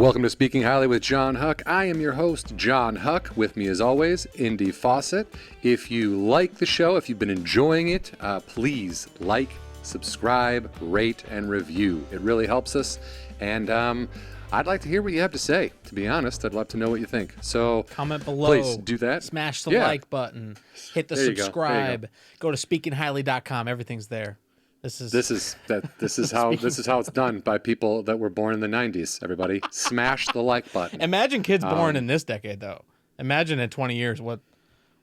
Welcome to Speaking Highly with Jon Huck. I am your host, Jon Huck. With me, as always, Indy Fawcett. If you like the show, if you've been enjoying it, please like, subscribe, rate, and review. It really helps us. And I'd like to hear what you have to say. To be honest, I'd love to know what you think. So comment below. Please do that. Smash the like button. Hit the subscribe. Go to speakinghighly.com. Everything's there. This is how it's done by people that were born in the 90s. Everybody, smash the like button. Imagine kids born in this decade, though. Imagine in 20 years what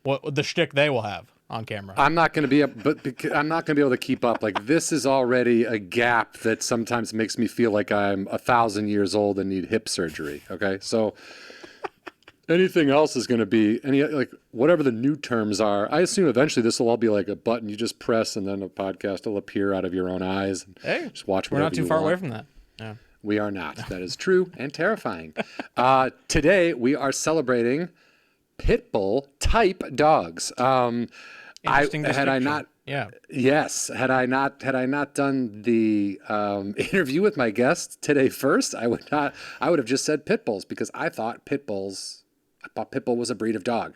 the shtick they will have on camera. I'm not going to be able to keep up. Like, this is already a gap that sometimes makes me feel like I'm 1,000 years old and need hip surgery. Okay, so anything else is going to be whatever the new terms are. I assume eventually this will all be like a button you just press, and then a podcast will appear out of your own eyes. Hey, just watch. We're not too far away from that. Yeah. We are not. That is true and terrifying. Today we are celebrating pit bull type dogs. Interesting distinction. Had I not done the interview with my guest today first, I would have just said pit bulls, because I thought pit bull was a breed of dog.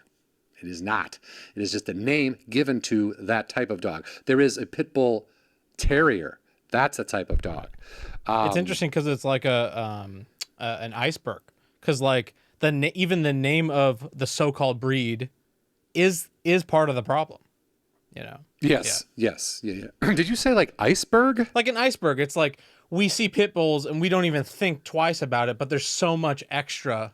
It is not. It is just a name given to that type of dog. There is a pit bull terrier. That's a type of dog. It's interesting because it's like an iceberg. Because like even the name of the so-called breed is part of the problem. You know. Yes. Yeah. Yes. Yeah. Did you say like iceberg? Like an iceberg. It's like we see pit bulls and we don't even think twice about it, but there's so much extra.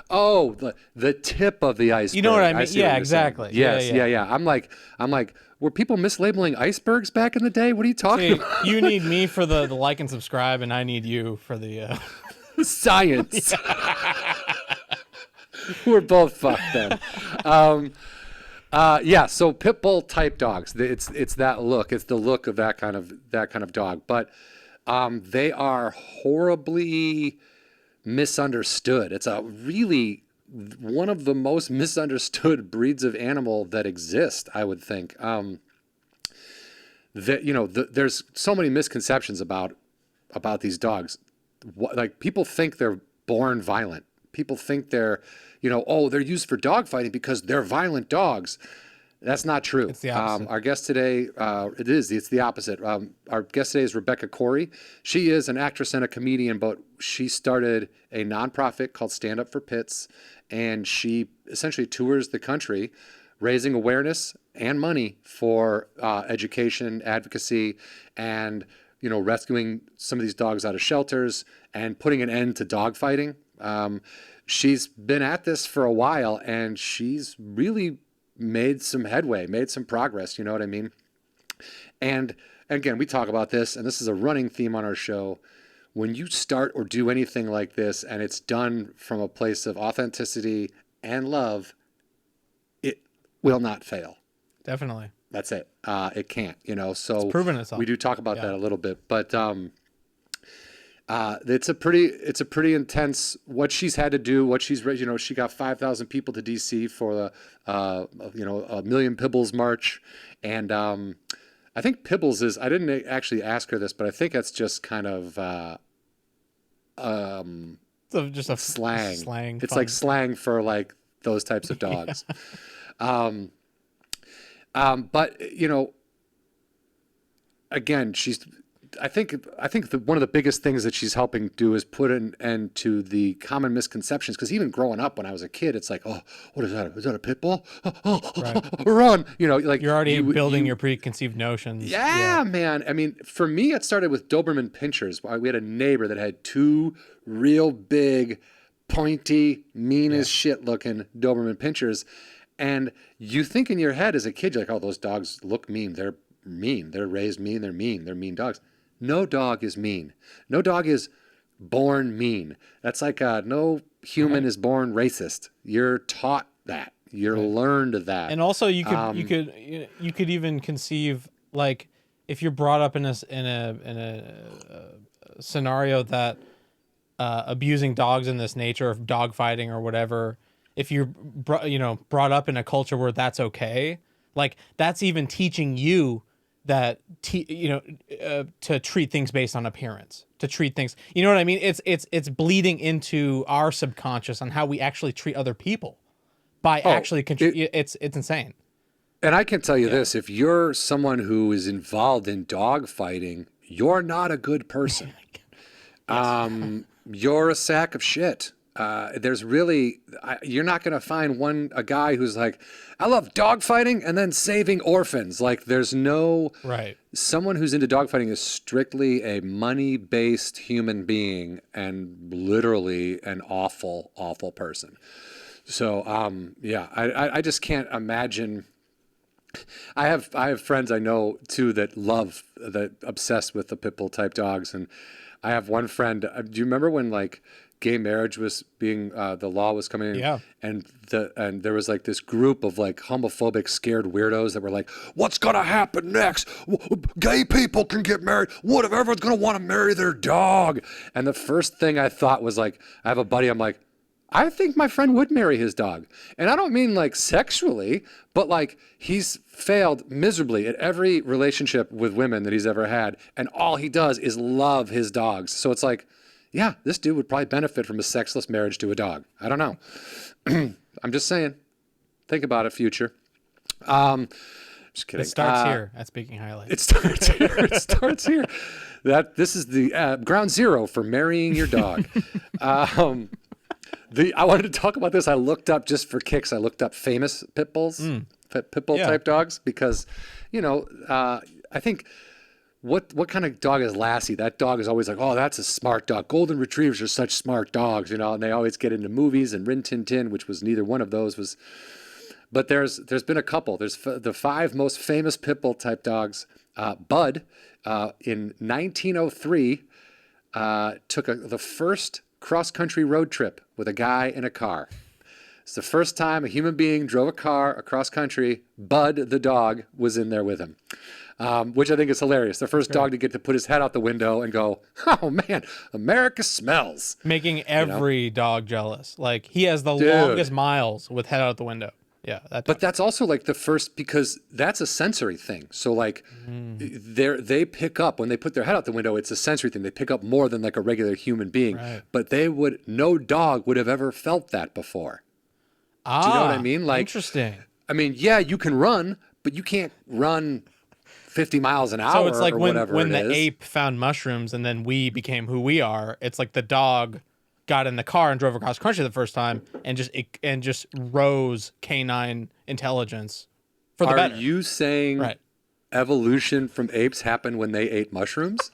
Oh, the tip of the iceberg. You know what I mean? Yeah, exactly. Yes. Yeah. I'm like, were people mislabeling icebergs back in the day? What are you talking about? You need me for the like and subscribe, and I need you for the science. We're both fucked then. So pit bull type dogs. It's that look. It's the look of that kind of dog. But they are horribly misunderstood. It's a really one of the most misunderstood breeds of animal that exist, I would think. There's so many misconceptions about these dogs. Like, people think they're born violent. People think they're used for dog fighting because they're violent dogs. That's not true. It's the opposite. Our guest today, it's the opposite. Our guest today is Rebecca Corry. She is an actress and a comedian, but she started a nonprofit called Stand Up for Pits, and she essentially tours the country raising awareness and money for education, advocacy, and rescuing some of these dogs out of shelters and putting an end to dog fighting. She's been at this for a while, and she's really made some headway, made some progress. You know what I mean? And again, we talk about this, and this is a running theme on our show. When you start or do anything like this, and it's done from a place of authenticity and love, it will not fail. Definitely. That's it. It can't, so it's proven itself. We do talk about that a little bit, but it's a pretty intense what she's had to do. What she's she got 5,000 people to DC for a Million Pibbles March, and I think Pibbles is. I didn't actually ask her this, but I think that's just kind of just a slang. It's fun. like slang for like those types of dogs. But again, she's. I think one of the biggest things that she's helping do is put an end to the common misconceptions. Because even growing up when I was a kid, it's like, oh, what is that? Is that a pit bull? Right. Run! Like you're already building your preconceived notions. Yeah, man. I mean, for me, it started with Doberman Pinschers. We had a neighbor that had two real big, pointy, mean as shit looking Doberman Pinschers, and you think in your head as a kid, you're like, oh, those dogs look mean. They're mean. They're raised mean. They're mean. They're mean dogs. No dog is mean. No dog is born mean. That's like no human is born racist. You're taught that. You're learned that. And also, you could even conceive, like, if you're brought up in a scenario that abusing dogs in this nature of dog fighting or whatever. If you're brought up in a culture where that's okay, like, that's even teaching you that to treat things based on appearance, to treat things, you know what I mean? It's bleeding into our subconscious on how we actually treat other people by it's insane. And I can tell you this, if you're someone who is involved in dog fighting, you're not a good person. You're a sack of shit. There's really, you're not going to find a guy who's like, I love dog fighting and then saving orphans. Like there's no, someone who's into dog fighting is strictly a money-based human being and literally an awful, awful person. So, I just can't imagine. I have friends I know too that obsessed with the pit bull type dogs. And I have one friend, do you remember when like gay marriage was being, the law was coming in? Yeah. And there was like this group of like homophobic scared weirdos that were like, what's going to happen next? Gay people can get married. What if everyone's going to want to marry their dog? And the first thing I thought was like, I have a buddy, I'm like, I think my friend would marry his dog. And I don't mean like sexually, but like he's failed miserably at every relationship with women that he's ever had. And all he does is love his dogs. So it's like, yeah, this dude would probably benefit from a sexless marriage to a dog. I don't know. I'm just saying. Think about it, future. Just kidding. It starts here at Speaking Highly. It starts here. It starts here. This is the ground zero for marrying your dog. I wanted to talk about this. I looked up just for kicks. I looked up famous pit bulls, pit bull type dogs, because, I think what kind of dog is Lassie? That dog is always like, oh, that's a smart dog. Golden retrievers are such smart dogs, and they always get into movies, and Rin Tin Tin, which was neither one of those was. But there's been a couple. There's the 5 most famous pit bull type dogs. Bud, in 1903, took the first cross-country road trip with a guy in a car. It's the first time a human being drove a car across country. Bud, the dog, was in there with him, which I think is hilarious. The first dog to get to put his head out the window and go, oh, man, America smells. Making every dog jealous. Like, he has the longest miles with head out the window. Yeah. But that's also like the first, because that's a sensory thing. So like they pick up when they put their head out the window, it's a sensory thing. They pick up more than like a regular human being, but no dog would have ever felt that before. Do you know what I mean? Like, interesting. I mean, yeah, you can run, but you can't run 50 miles an hour. So it's like or when the ape found mushrooms and then we became who we are. It's like the dog got in the car and drove across country the first time and just rose canine intelligence for the better. Are you saying evolution from apes happened when they ate mushrooms?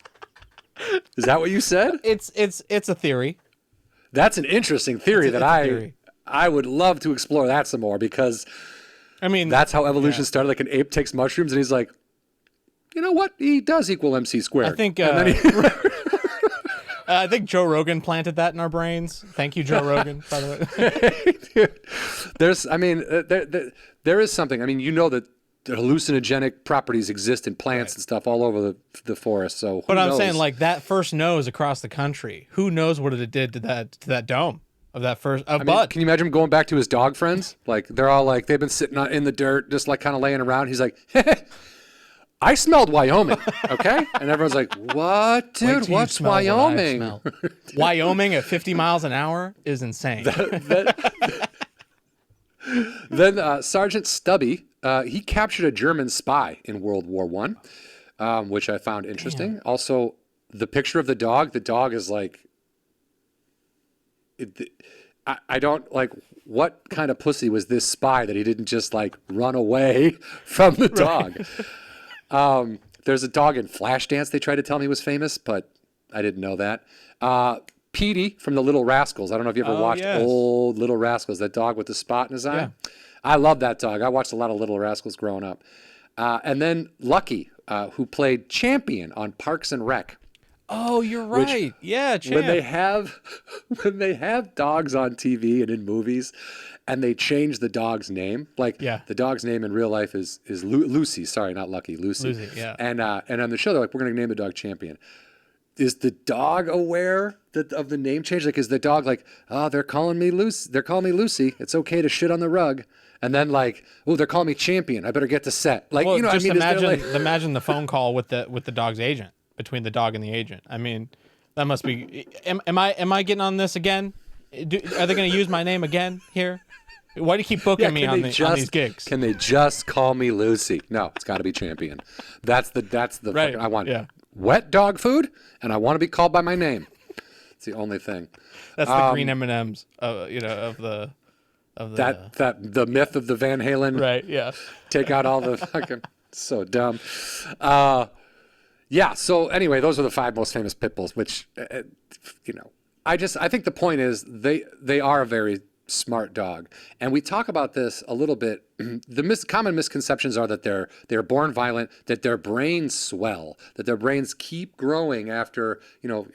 Is that what you said? It's a theory. That's an interesting theory I would love to explore that some more, because I mean that's how evolution started. Like an ape takes mushrooms and he's like, you know what? E does equal MC squared. I think I think Joe Rogan planted that in our brains. Thank you, Joe Rogan, by the way. There is something. I mean, that the hallucinogenic properties exist in plants and stuff all over the forest. So, but I'm saying, like, that first nose across the country, who knows what it did to that dome of that first Bud? Can you imagine him going back to his dog friends? Like, they're all like, they've been sitting in the dirt, just like kind of laying around. He's like, I smelled Wyoming, okay? And everyone's like, what, dude? What's Wyoming? Wyoming at 50 miles an hour is insane. Then Sergeant Stubby, he captured a German spy in World War I, which I found interesting. Damn. Also, the picture of the dog is like, I don't, like, what kind of pussy was this spy that he didn't just, like, run away from the dog? There's a dog in Flashdance they tried to tell me was famous, but I didn't know that. Petey from the Little Rascals. I don't know if you ever watched old Little Rascals, that dog with the spot in his eye. Yeah. I love that dog. I watched a lot of Little Rascals growing up. And then Lucky, who played Champion on Parks and Rec. Oh, you're right. Yeah, Champ. When they have dogs on TV and in movies, and they change the dog's name, like the dog's name in real life is Lucy. Sorry, not Lucky. Lucy. Yeah. And on the show, they're like, we're going to name the dog Champion. Is the dog aware of the name change? Like, is the dog like, oh, they're calling me Lucy. They're calling me Lucy. It's okay to shit on the rug. And then like, oh, they're calling me champion. I better get to set. Like, well, you know, just I mean, imagine the phone call with the dog's agent, between the dog and the agent. I mean, that must be. Am I getting on this again? Are they going to use my name again here? Why do you keep booking me on these gigs? Can they just call me Lucy? No, it's got to be champion. That's the right. fucking, I want wet dog food, and I want to be called by my name. It's the only thing. That's the green M&Ms, of the the myth of the Van Halen. Right. Yeah. Take out all the fucking so dumb. Yeah. So anyway, those are the 5 most famous pit bulls. Which, I think the point is they are a very smart dog, and we talk about this a little bit. The common misconceptions are that they're born violent, that their brains swell, that their brains keep growing after,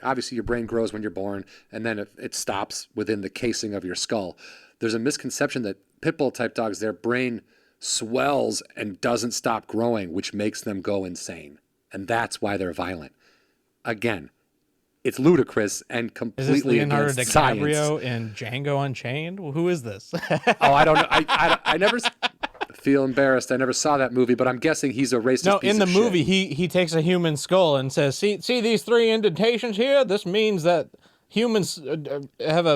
obviously your brain grows when you're born, and then it stops within the casing of your skull. There's a misconception that pit bull type dogs, their brain swells and doesn't stop growing, which makes them go insane, and that's why they're violent. Again, it's ludicrous and completely against science. Is this Leonardo DiCaprio in Django Unchained? Well, who is this? Oh, I don't know. I never feel embarrassed. I never saw that movie, but I'm guessing he's a racist. No, piece in the of movie, shit. he takes a human skull and says, "See these 3 indentations here? This means that humans have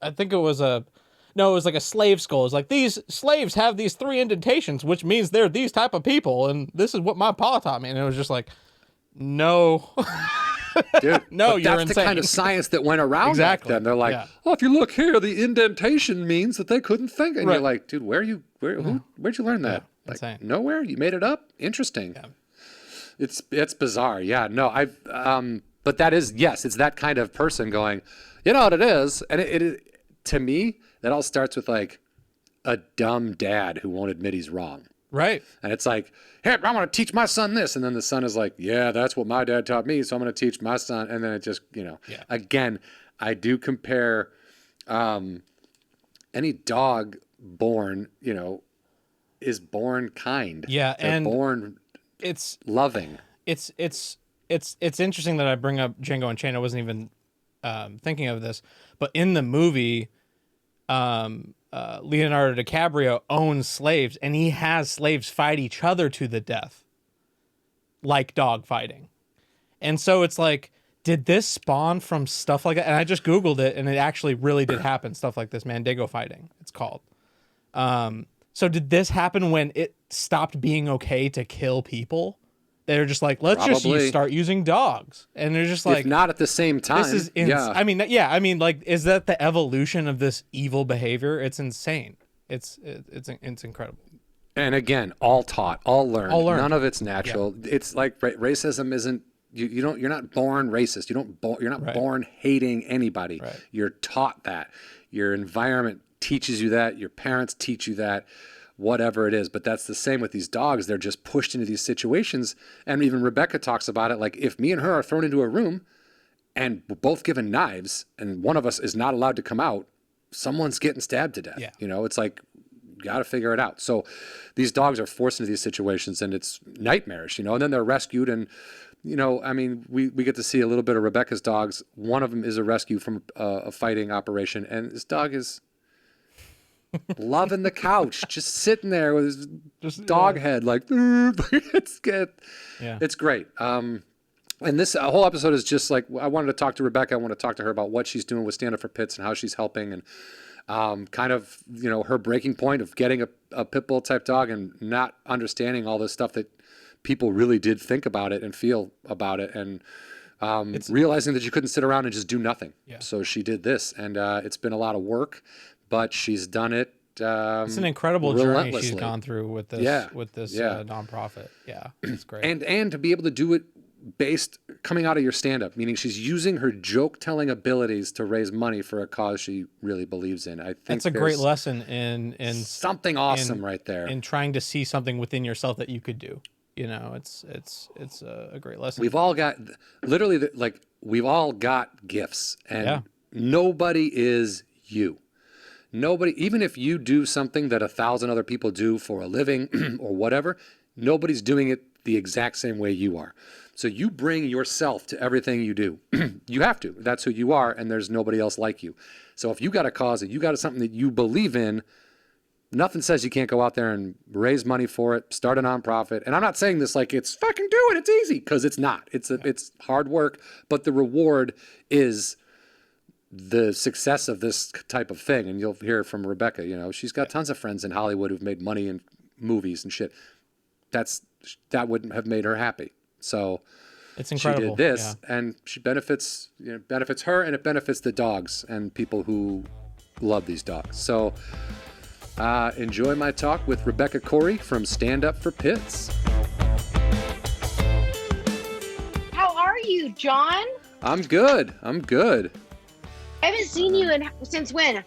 I think it was like a slave skull. It's like, these slaves have these 3 indentations, which means they're these type of people, and this is what my pa taught me." And it was just like, no. Dude, no, you're that's insane. the kind of science that went around exactly. back then. They're like, oh, if you look here, the indentation means that they couldn't think. And right. you're like, dude, where'd you learn that? Like, insane. Nowhere? You made it up? Interesting. Yeah. It's bizarre. Yeah, no, but that is, yes, it's that kind of person going, you know what it is? And it to me, that all starts with like a dumb dad who won't admit he's wrong. Right. And it's like, hey, I want to teach my son this. And then the son is like, yeah, that's what my dad taught me, so I'm going to teach my son. And then it just, Again, I do compare any dog born, is born kind. Yeah. They're and born it's loving. It's interesting that I bring up Django Unchained. I wasn't even thinking of this, but in the movie, Leonardo DiCaprio owns slaves, and he has slaves fight each other to the death, like dog fighting. And so it's like, did this spawn from stuff like that? And I just Googled it, and it actually really did happen. Stuff like this, Mandingo fighting, it's called. So did this happen when it stopped being okay to kill people? They're just like, let's Probably. just start using dogs. And they're just like, if not at the same time. This is I mean, like, is that the evolution of this evil behavior? It's insane. It's incredible. And again, all taught, all learned. None of it's natural. Yeah. It's like racism isn't, you're not born racist. You're not right. born hating anybody. Right. You're taught that. Your environment teaches you that. Your parents teach you that. Whatever it is. But that's the same with these dogs. They're just pushed into these situations. And even Rebecca talks about it. Like, if me and her are thrown into a room and we're both given knives and one of us is not allowed to come out, someone's getting stabbed to death. Yeah. It's like, you got to figure it out. So these dogs are forced into these situations, and it's nightmarish, and then they're rescued. And, I mean, we get to see a little bit of Rebecca's dogs. One of them is a rescue from a fighting operation. And this dog is loving the couch, just sitting there with his dog head, like, it's good. Yeah. It's great. And this whole episode is just like, I wanted to talk to Rebecca. I want to talk to her about what she's doing with Stand Up for Pits and how she's helping, and kind of, her breaking point of getting a pit bull type dog and not understanding all this stuff that people really did think about it and feel about it, and realizing that you couldn't sit around and just do nothing. Yeah. So she did this, and it's been a lot of work, but she's done it. It's an incredible journey she's gone through with this nonprofit. Yeah, it's great. And to be able to do it coming out of your stand-up, meaning she's using her joke-telling abilities to raise money for a cause she really believes in. I think that's a great lesson in something awesome right there. In trying to see something within yourself that you could do. It's a great lesson. We've all got, literally, we've all got gifts, and nobody is you. Nobody, even if you do something that 1,000 other people do for a living or whatever, nobody's doing it the exact same way you are. So you bring yourself to everything you do. You have to. That's who you are, and there's nobody else like you. So if you got a cause and you got something that you believe in, Nothing says you can't go out there and raise money for it, start a nonprofit. And I'm not saying this like it's fucking do it, it's easy, because it's not. It's hard work, but the reward is the success of this type of thing. And you'll hear from Rebecca, you know, she's got tons of friends in Hollywood who've made money in movies and shit. That wouldn't have made her happy. So it's incredible. She did this, and she benefits her, and it benefits the dogs and people who love these dogs. So enjoy my talk with Rebecca Corry from Stand Up for Pits. How are you, Jon? I'm good. I haven't seen you since when?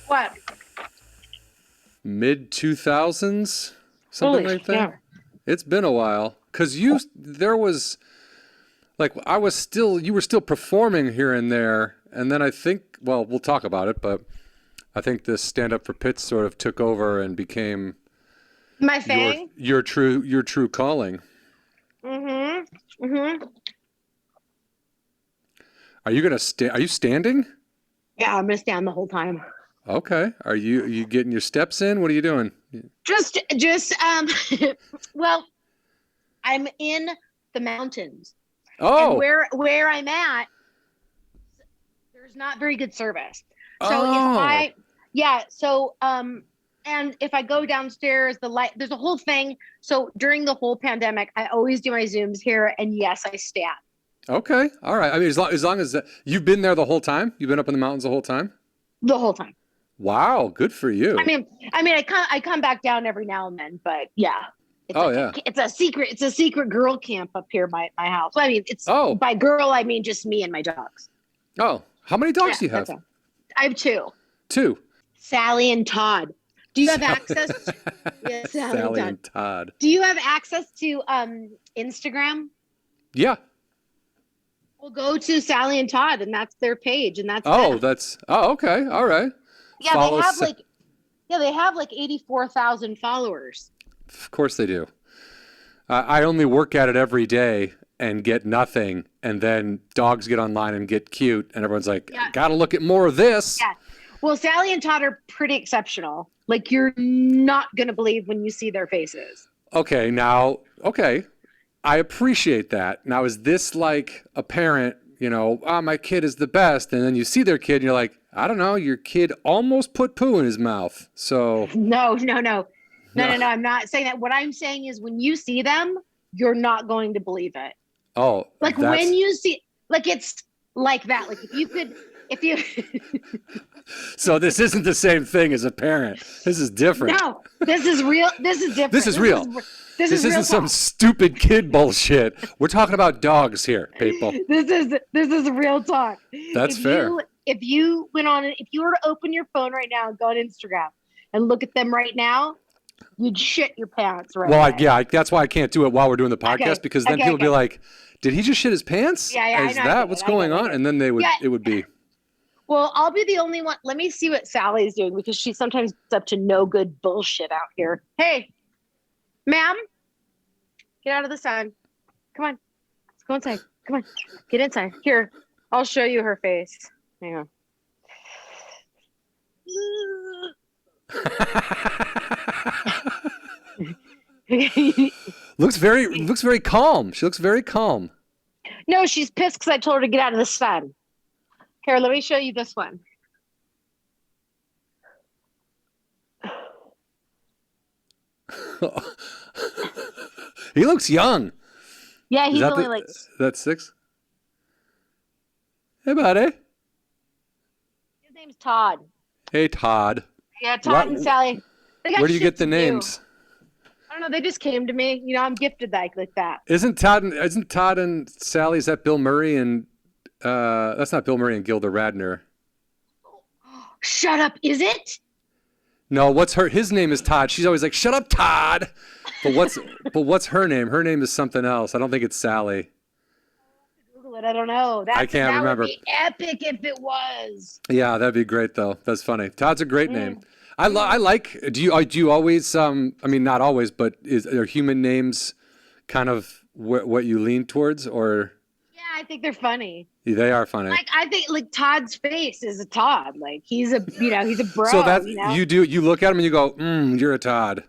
What? Mid 2000s, something Holy like that. Yeah. It's been a while, because you were still performing here and there, and then I think, well, we'll talk about it, but I think this Stand Up for Pits sort of took over and became my thing. Your true calling. Are you Are you standing? Yeah, I'm gonna stand the whole time. Okay. Are you getting your steps in? What are you doing? Just well, I'm in the mountains. Oh. And where I'm at, there's not very good service. So and if I go downstairs, there's a whole thing. So during the whole pandemic, I always do my Zooms here, and yes, I stand. Okay. All right. I mean, as long as you've been there the whole time, you've been up in the mountains the whole time. The whole time. Wow, good for you. I mean, I come back down every now and then, but yeah. It's a secret girl camp up here by my house. I mean, by girl I mean just me and my dogs. Oh, how many dogs do you have? I have two. Two. Sally and Todd. Do you have access? Yeah, Sally and Todd. Do you have access to Instagram? Yeah. We'll go to Sally and Todd, and that's their page, and that's okay, all right. Yeah, they have like 84,000 followers. Of course they do. I only work at it every day and get nothing, and then dogs get online and get cute, and everyone's like, gotta look at more of this. Yeah. Well, Sally and Todd are pretty exceptional. Like, you're not gonna believe when you see their faces. Okay. I appreciate that. Now, is this like a parent, you know, my kid is the best, and then you see their kid and you're like, I don't know, your kid almost put poo in his mouth. So No, I'm not saying that. What I'm saying is when you see them, you're not going to believe it. Oh. Like when you see, like it's like that. Like if you So this isn't the same thing as a parent. This is different. No, this is real. This is different. This is real. This isn't some stupid kid bullshit. We're talking about dogs here, people. This is real talk. That's fair. If you were to open your phone right now and go on Instagram and look at them right now, you'd shit your pants right now. That's why I can't do it while we're doing the podcast, because then people would be like, did he just shit his pants? Yeah, Is that what's going on? And then it would be. Well, I'll be the only one. Let me see what Sally's doing, because she sometimes gets up to no good bullshit out here. Hey, ma'am, get out of the sun. Come on. Let's go inside. Come on. Get inside. Here, I'll show you her face. Hang on. looks very calm. She looks very calm. No, she's pissed because I told her to get out of the sun. Here, let me show you this one. He looks young. Yeah, he's only like... That's 6? Hey, buddy. His name's Todd. Hey, Todd. Yeah, Todd and Sally. Where do you get the names? I don't know. They just came to me. You know, I'm gifted like that. Isn't Todd and Sally, is that Bill Murray and... that's not Bill Murray and Gilda Radner. Shut up, is it? No, his name is Todd. She's always like, shut up, Todd. But what's her name? Her name is something else. I don't think it's Sally. Google it. I don't know. I can't remember. That would be epic if it was. Yeah, that'd be great though. That's funny. Todd's a great name. I like. Do you always? I mean, not always, but are human names kind of what you lean towards, or? Yeah, I think they're funny. They are funny. Like, I think like Todd's face is a Todd. Like he's a bro. So that you you look at him and you go, you're a Todd.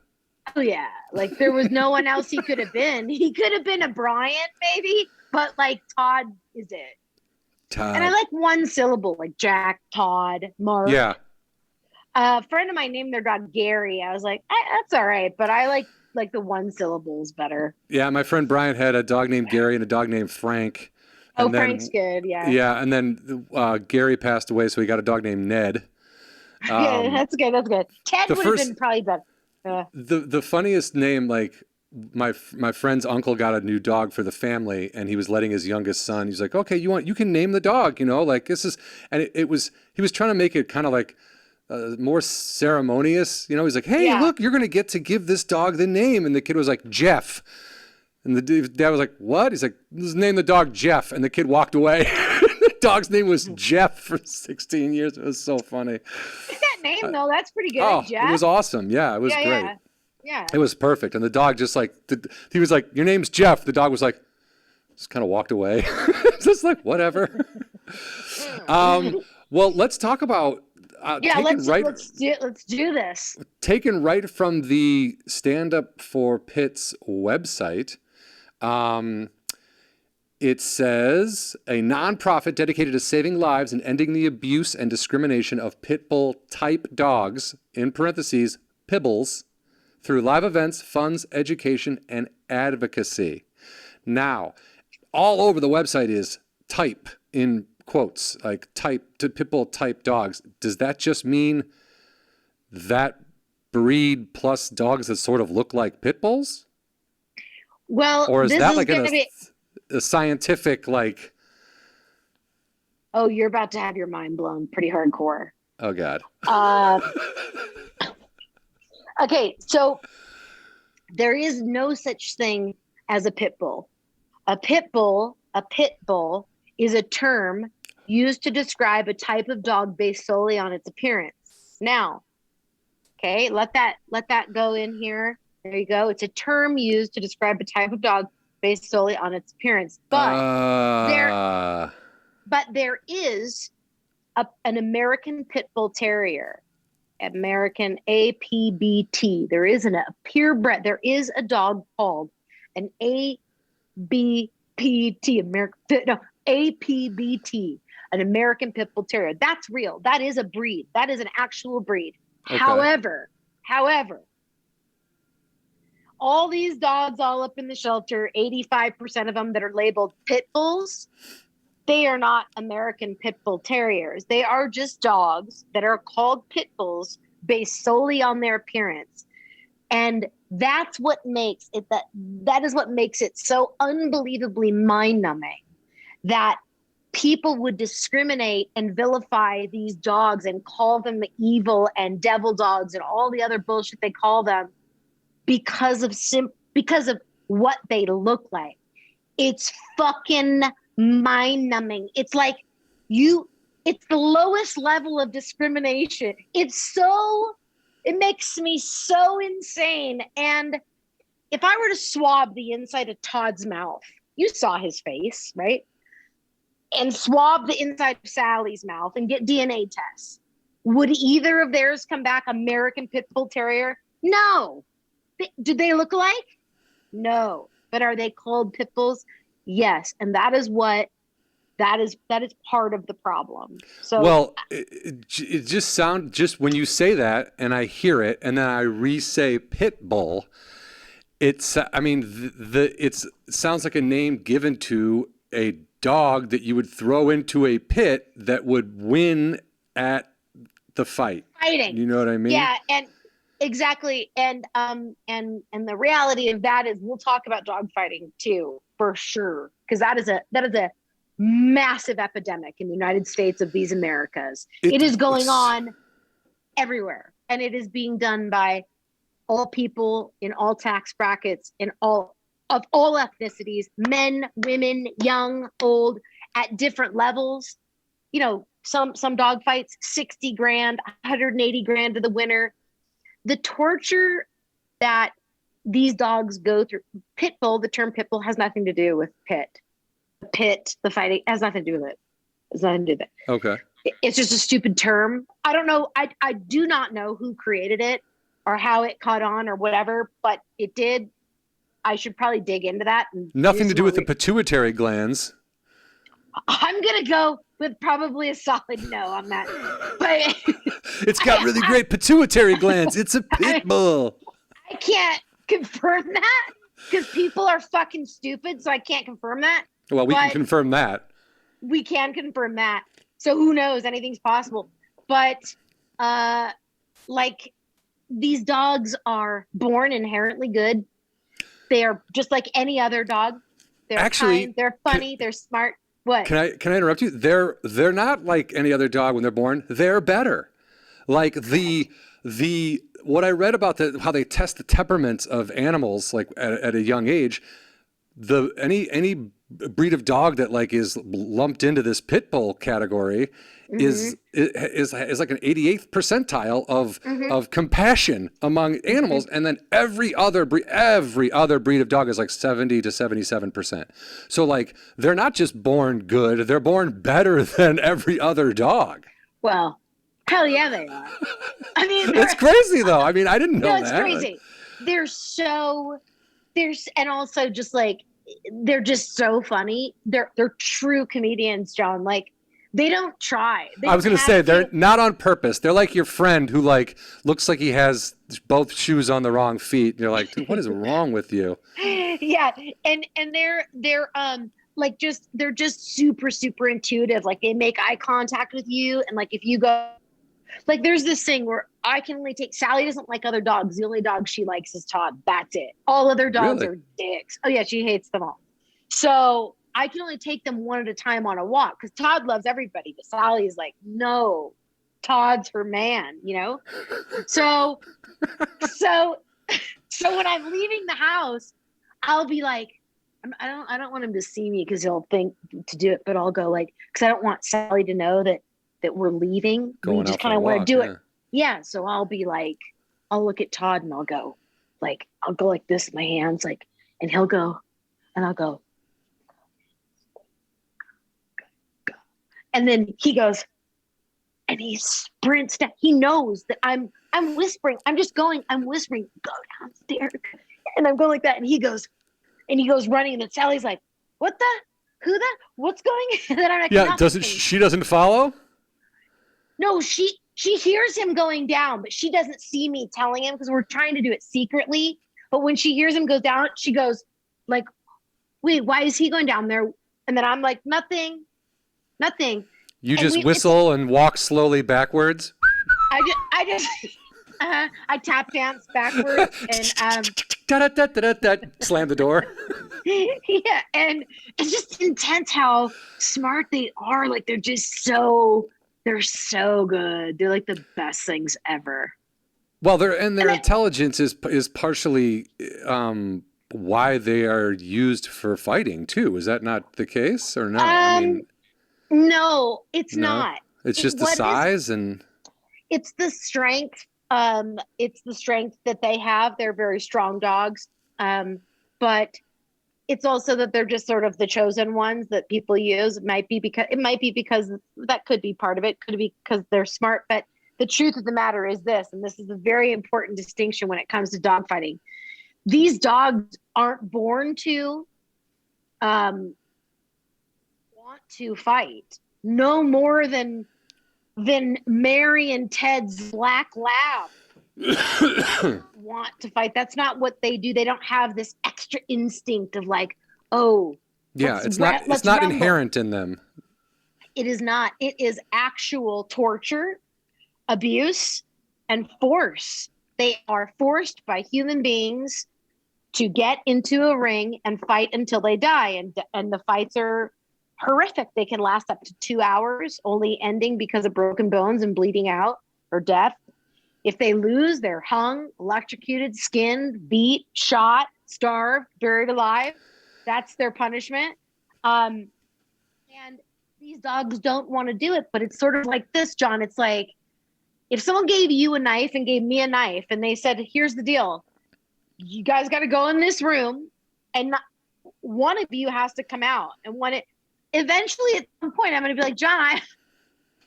Oh yeah. Like there was no one else he could have been. He could have been a Brian maybe, but like Todd is it. Todd. And I like one syllable, like Jack, Todd, Mark. Yeah. A friend of mine named their dog Gary. I was like, that's all right, but I like the one syllables better. Yeah, my friend Brian had a dog named Gary and a dog named Frank. And Frank's good, yeah. Yeah, and then Gary passed away, so we got a dog named Ned. Yeah, that's good. Ted would have been probably better. The funniest name, like my friend's uncle got a new dog for the family, and he was letting his youngest son. He's like, "Okay, you can name the dog, like this is," and he was trying to make it kind of like more ceremonious. He's like, "Hey, look, you're gonna get to give this dog the name," and the kid was like, "Jeff." And the dad was like, "What?" He's like, "Let's name the dog Jeff." And the kid walked away. The dog's name was Jeff for 16 years. It was so funny. That name, though, that's pretty good, Oh, Jeff. it was awesome. Yeah, it was great. Yeah. It was perfect. And the dog just like, he was like, "Your name's Jeff." The dog was like, just kind of walked away. Just like, whatever. Well, let's talk about let's do this. Taken right from the Stand Up for Pits website. It says a nonprofit dedicated to saving lives and ending the abuse and discrimination of pit bull type dogs, in parentheses, pibbles, through live events, funds, education, and advocacy. Now, all over the website is type in quotes, like type to pit bull type dogs. Does that just mean that breed plus dogs that sort of look like pit bulls? Well, or is that like a scientific, like... Oh, you're about to have your mind blown pretty hardcore. Oh, God. Okay, so there is no such thing as a pit bull. A pit bull is a term used to describe a type of dog based solely on its appearance. Now, okay, let that go in here. There you go. It's a term used to describe a type of dog based solely on its appearance. But there is an American Pit Bull Terrier, American APBT. There is a purebred. There is a dog called an APBT, an American Pit Bull Terrier. That's real. That is a breed. That is an actual breed. Okay. However, all these dogs all up in the shelter, 85% of them that are labeled pit bulls, they are not American Pit Bull Terriers. They are just dogs that are called pit bulls based solely on their appearance. And that's what makes it that is what makes it so unbelievably mind-numbing that people would discriminate and vilify these dogs and call them evil and devil dogs and all the other bullshit they call them because of what they look like. It's fucking mind-numbing. It's like it's the lowest level of discrimination. It makes me so insane. And if I were to swab the inside of Todd's mouth, you saw his face, right? And swab the inside of Sally's mouth and get DNA tests, would either of theirs come back American Pit Bull Terrier? No. Do they look alike? No. But are they called pit bulls? Yes. And that is part of the problem. So, well, it just when you say that and I hear it and then I re-say pit bull, it sounds like a name given to a dog that you would throw into a pit that would win at the fighting. You know what I mean? Yeah, and exactly. And the reality of that is we'll talk about dog fighting too, for sure, because that is a massive epidemic in the United States of these Americas. It is going on everywhere, and it is being done by all people in all tax brackets, of all ethnicities, men, women, young, old, at different levels. Some dog fights, 60 grand, 180 grand to the winner. The torture that these dogs go through. Pit bull, the term pit bull has nothing to do with pit. pit, the fighting, it has nothing to do with it. It's nothing to do with it. Okay. It's just a stupid term. I don't know. I do not know who created it or how it caught on or whatever, but it did. I should probably dig into that. Nothing to do with the pituitary glands. I'm going to go with probably a solid no on that. But it's got really great pituitary glands. It's a pit bull. I can't confirm that because people are fucking stupid, so I can't confirm that. Well, we can confirm that. We can confirm that. So who knows? Anything's possible. But like these dogs are born inherently good. They are just like any other dog. They're kind, they're funny, they're smart. What? Can I interrupt you? They're not like any other dog when they're born. They're better. Like the what I read about how they test the temperaments of animals like at a young age, any breed of dog that like is lumped into this pit bull category is like an 88th percentile of compassion among animals, and then every other breed of dog is like 70 to 77%. So like they're not just born good, they're born better than every other dog. Well, hell yeah, they are. I mean, it's crazy though. I mean, I didn't know that. No, it's crazy. And also just like they're just so funny. They're true comedians, John. Like they don't try. I was going to say they're not on purpose. They're like your friend who like looks like he has both shoes on the wrong feet. And you're like, dude, what is wrong with you? Yeah, and they're like they're just super intuitive. Like they make eye contact with you, and like if you go, like there's this thing where I can only take Sally doesn't like other dogs. The only dog she likes is Todd. That's it. All other dogs are dicks. Oh yeah, she hates them all. So I can only take them one at a time on a walk because Todd loves everybody, but Sally's like, no, Todd's her man, you know? So when I'm leaving the house, I'll be like, I don't want him to see me because he'll think to do it, but I'll go like, because I don't want Sally to know that we're leaving. We just kind of want to do it. Yeah. So I'll be like, I'll look at Todd and I'll go like this in my hands, like, and he'll go and I'll go. And then he goes, and he sprints down. He knows that I'm whispering. I'm whispering, go downstairs. And I'm going like that. And he goes running. And then Sally's like, what the? Who the? What's going? And then I'm like, yeah, she doesn't follow? No, she hears him going down, but she doesn't see me telling him because we're trying to do it secretly. But when she hears him go down, she goes like, wait, why is he going down there? And then I'm like, nothing. You just whistle and walk slowly backwards? I tap dance backwards and slam the door. Yeah, and it's just intense how smart they are. Like they're so good. They're like the best things ever. Well, their intelligence is partially why they are used for fighting too. Is that not the case or no? I mean, no, it's not. It's just the size and it's the strength. It's the strength that they have. They're very strong dogs. But it's also that they're just sort of the chosen ones that people use. It might be because that could be part of it. Could be because they're smart. But the truth of the matter is this, and this is a very important distinction when it comes to dog fighting. These dogs aren't born to want to fight no more than Mary and Ted's black lab want to fight. That's not what they do. They don't have this extra instinct of like, oh, yeah, it's not inherent in them. It is not. It is actual torture, abuse, and force. They are forced by human beings to get into a ring and fight until they die. And the fights are horrific. They can last up to 2 hours, only ending because of broken bones and bleeding out or death. If they lose, they're hung, electrocuted, skinned, beat, shot, starved, buried alive. That's their punishment. And these dogs don't want to do it, but it's sort of like this, John. It's like if someone gave you a knife and gave me a knife and they said, here's the deal. You guys got to go in this room and one of you has to come out. And eventually at some point I'm going to be like, John, I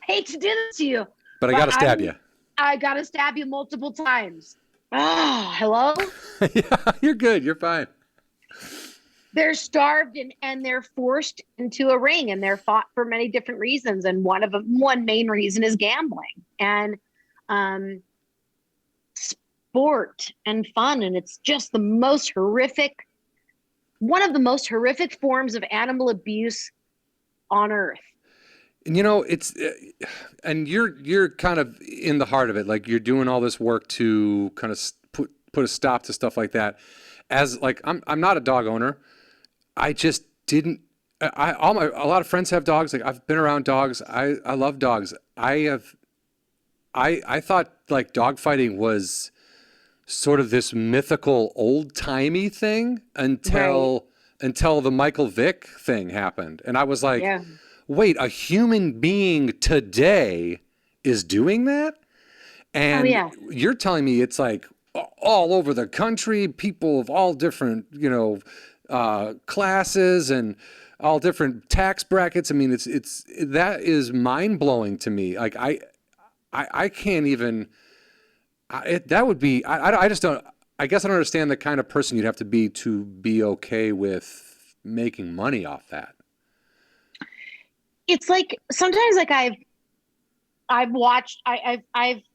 hate to do this to you, but I got to stab you. I got to stab you multiple times. Hello? Yeah, you're good. You're fine. They're starved and they're forced into a ring, and they're fought for many different reasons. And one main reason is gambling and sport and fun. And it's just one of the most horrific forms of animal abuse on earth. And and you're kind of in the heart of it. Like, you're doing all this work to kind of put a stop to stuff like that. As like, I'm not a dog owner. I just didn't. A lot of friends have dogs. Like, I've been around dogs. I love dogs. I thought like dog fighting was sort of this mythical old timey thing until the Michael Vick thing happened, and I was like, wait, a human being today is doing that? And you're telling me it's like all over the country, people of all different, classes and all different tax brackets. I mean, that is mind blowing to me. Like, I can't even, that would be, I just don't, I guess I don't understand the kind of person you'd have to be okay with making money off that. It's like, sometimes like I've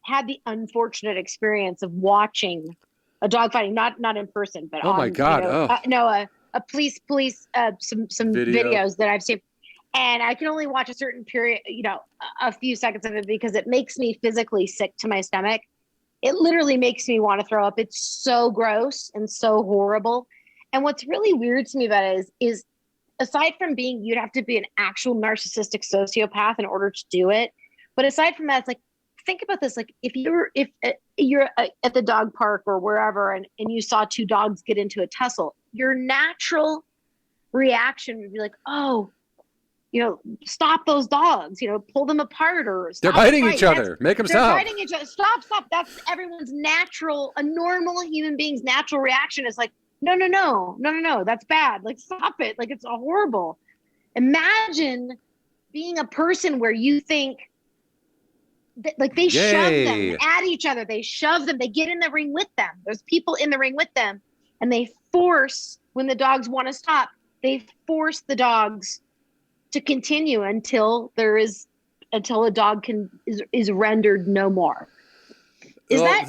had the unfortunate experience of watching a dog fighting, not in person, but oh my God. A police some videos that I've seen, and I can only watch a certain period, a few seconds of it, because it makes me physically sick to my stomach. It literally makes me want to throw up. It's so gross and so horrible. And what's really weird to me about it is aside from you'd have to be an actual narcissistic sociopath in order to do it. But aside from that, it's like, think about this. Like, if you're at the dog park or wherever, and you saw two dogs get into a tussle, your natural reaction would be like, oh, stop those dogs, pull them apart, or they're biting each other. Make them stop. They're biting each other. Stop. That's everyone's a normal human being's natural reaction is like, no, that's bad. Like, stop it. Like, it's horrible. Imagine being a person where you think that, like, they shove them at each other. They shove them. They get in the ring with them. There's people in the ring with them, and they force, when the dogs want to stop, they force the dogs to continue until a dog is rendered no more. Is that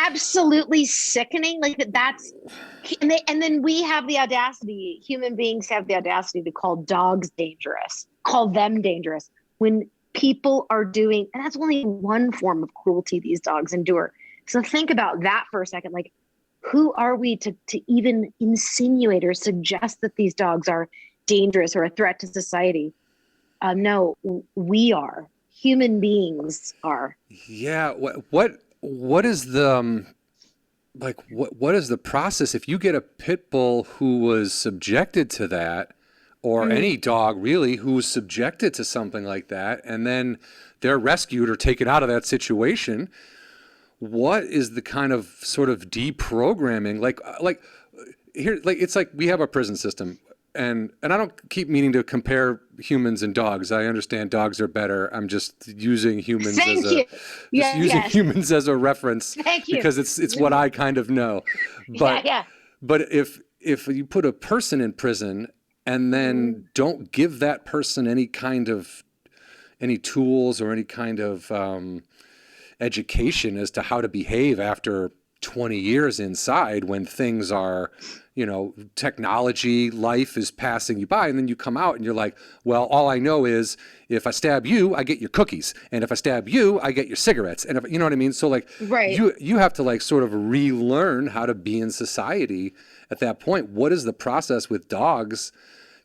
absolutely sickening? Like, and then we have the audacity, human beings have the audacity to call dogs dangerous, call them dangerous, when people are doing, and that's only one form of cruelty these dogs endure. So think about that for a second. Like, who are we to even insinuate or suggest that these dogs are dangerous or a threat to society? No, we are. Human beings are. Yeah. What is the what is the process if you get a pit bull who was subjected to that, or any dog really who was subjected to something like that, and then they're rescued or taken out of that situation? What is the kind of sort of deprogramming? Like here, like, it's like we have a prison system. And I don't keep meaning to compare humans and dogs. I understand dogs are better. I'm just using humans humans as a reference because it's what I kind of know. But but if you put a person in prison and then don't give that person any tools or any kind of education as to how to behave after 20 years inside, when things are, technology, life is passing you by, and then you come out and you're like, well, all I know is if I stab you, I get your cookies, and if I stab you, I get your cigarettes, and if, you know what I mean? So like, you have to like sort of relearn how to be in society at that point. What is the process with dogs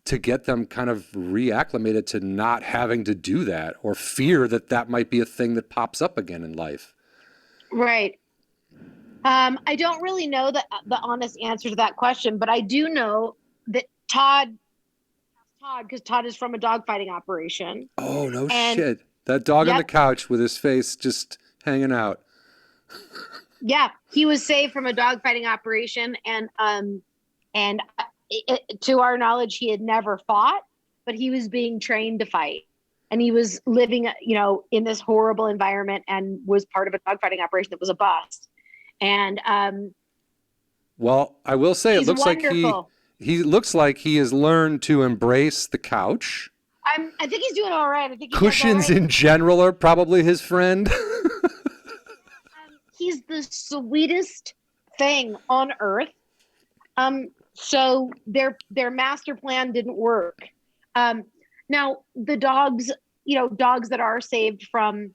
to get them kind of reacclimated to not having to do that, or fear that might be a thing that pops up again in life? Right. I don't really know the honest answer to that question, but I do know that because Todd is from a dogfighting operation. Oh, no shit. That dog on the couch with his face just hanging out. Yeah, he was saved from a dogfighting operation, and to our knowledge, he had never fought. but he was being trained to fight. And he was living, in this horrible environment and was part of a dogfighting operation that was a bust. And well, I will say it looks wonderful. like he looks like he has learned to embrace the couch. I think he's doing all right. I think cushions in general are probably his friend. He's the sweetest thing on earth. So their master plan didn't work. Now the dogs, dogs that are saved from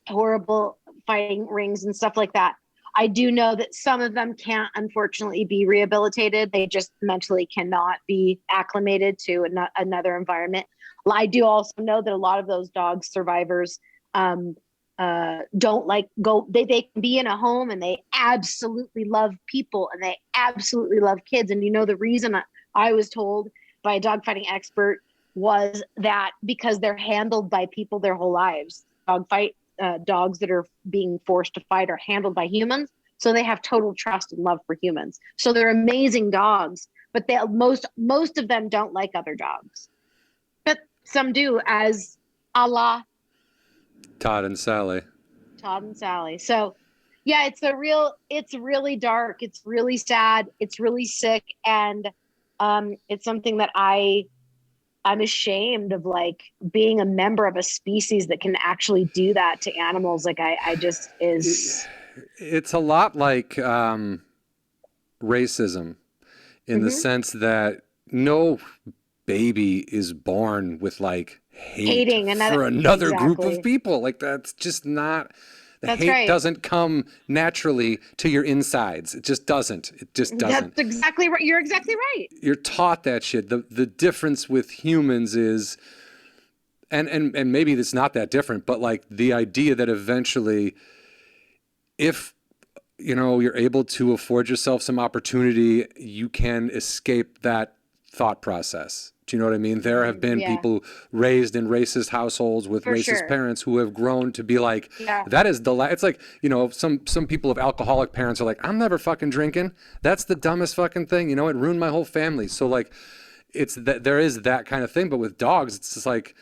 horrible fighting rings and stuff like that, I do know that some of them can't, unfortunately, be rehabilitated. They just mentally cannot be acclimated to another environment. I do also know that a lot of those dog survivors don't they can be in a home and they absolutely love people and they absolutely love kids. And the reason I was told by a dogfighting expert was that because they're handled by people their whole lives. Dogs that are being forced to fight are handled by humans, so they have total trust and love for humans. So they're amazing dogs, but most of them don't like other dogs, but some do, as a la Todd and Sally. So yeah, it's really dark, it's really sad, it's really sick, and it's something that I'm ashamed of, like, being a member of a species that can actually do that to animals. Like I just is. It's a lot like racism in the sense that no baby is born with like hating for another group of people. Like that's just not. Hate right. doesn't come naturally to your insides. It just doesn't. That's exactly right. You're exactly right. You're taught that shit. The difference with humans is, and maybe it's not that different, but like the idea that eventually, if you're able to afford yourself some opportunity, you can escape that thought process. Do you know what I mean? There have been people raised in racist households with racist parents who have grown to be like, that is it's like, some people of alcoholic parents are like, I'm never fucking drinking. That's the dumbest fucking thing. It ruined my whole family. So like, it's that there is that kind of thing. But with dogs, it's just like,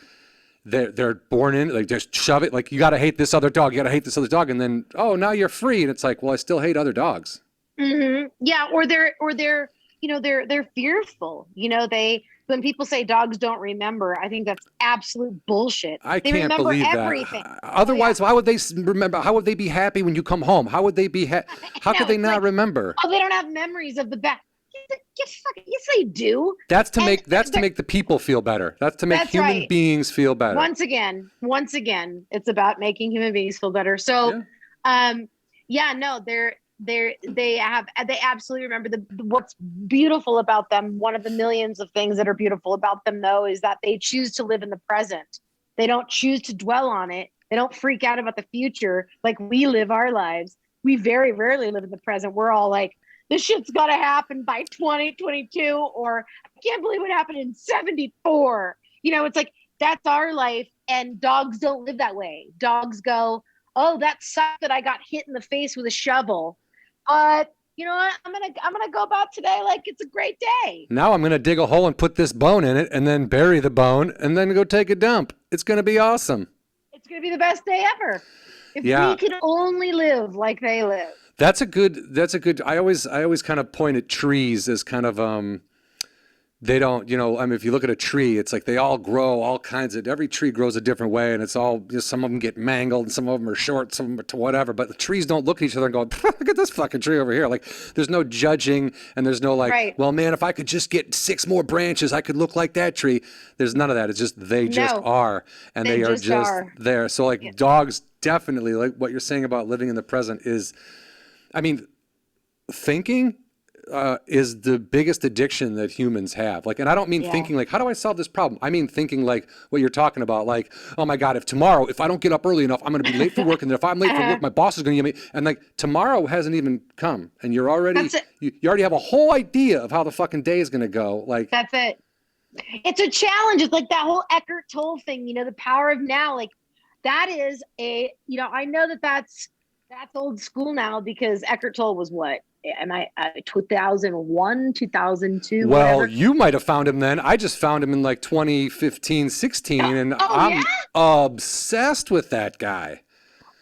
they're born in, like, just shove it. Like, you got to hate this other dog. You got to hate this other dog. And then, oh, now you're free. And it's like, well, I still hate other dogs. Mm-hmm. Yeah. Or they're fearful. When people say dogs don't remember, I think that's absolute bullshit. They can't believe everything. That. Otherwise, why would they remember? How would they be happy when you come home? How would they be? How could they not remember? Oh, they don't have memories of the back. Yes, they do. That's to make the people feel better. That's to make human beings feel better. Once again, it's about making human beings feel better. So, they absolutely remember what's beautiful about them. One of the millions of things that are beautiful about them, though, is that they choose to live in the present. They don't choose to dwell on it. They don't freak out about the future like we live our lives. We very rarely live in the present. We're all like, this shit's got to happen by 2022, or I can't believe what happened in 74. It's like, that's our life. And dogs don't live that way. Dogs go, oh, that sucked that I got hit in the face with a shovel. But you know what? I'm gonna go about today like it's a great day. Now I'm gonna dig a hole and put this bone in it, and then bury the bone, and then go take a dump. It's gonna be awesome. It's gonna be the best day ever. If we could only live like they live. That's a good. I always kind of point at trees as kind of they don't, if you look at a tree, it's like they all grow all kinds of, every tree grows a different way, and it's all, some of them get mangled, and some of them are short, some of them are whatever, but the trees don't look at each other and go, look at this fucking tree over here. Like, there's no judging, and there's no like, well, man, if I could just get 6 more branches, I could look like that tree. There's none of that. It's just, they just are, and they are just there. So like dogs, definitely, like what you're saying about living in the present is, thinking is the biggest addiction that humans have. Like, and I don't mean thinking like, how do I solve this problem? I mean thinking like what you're talking about, like, oh my God, if I don't get up early enough, I'm going to be late for work, and if I'm late for work, my boss is going to get me. And like, tomorrow hasn't even come, and you're already you already have a whole idea of how the fucking day is going to go. Like, that's it. It's a challenge. It's like that whole Eckhart Tolle thing. The power of now. Like, that is I know that's old school now, because Eckhart Tolle was what, am I 2001, 2002? Well, whatever. you might have found him then. I just found him in like 2015, 16, and I'm yeah? obsessed with that guy.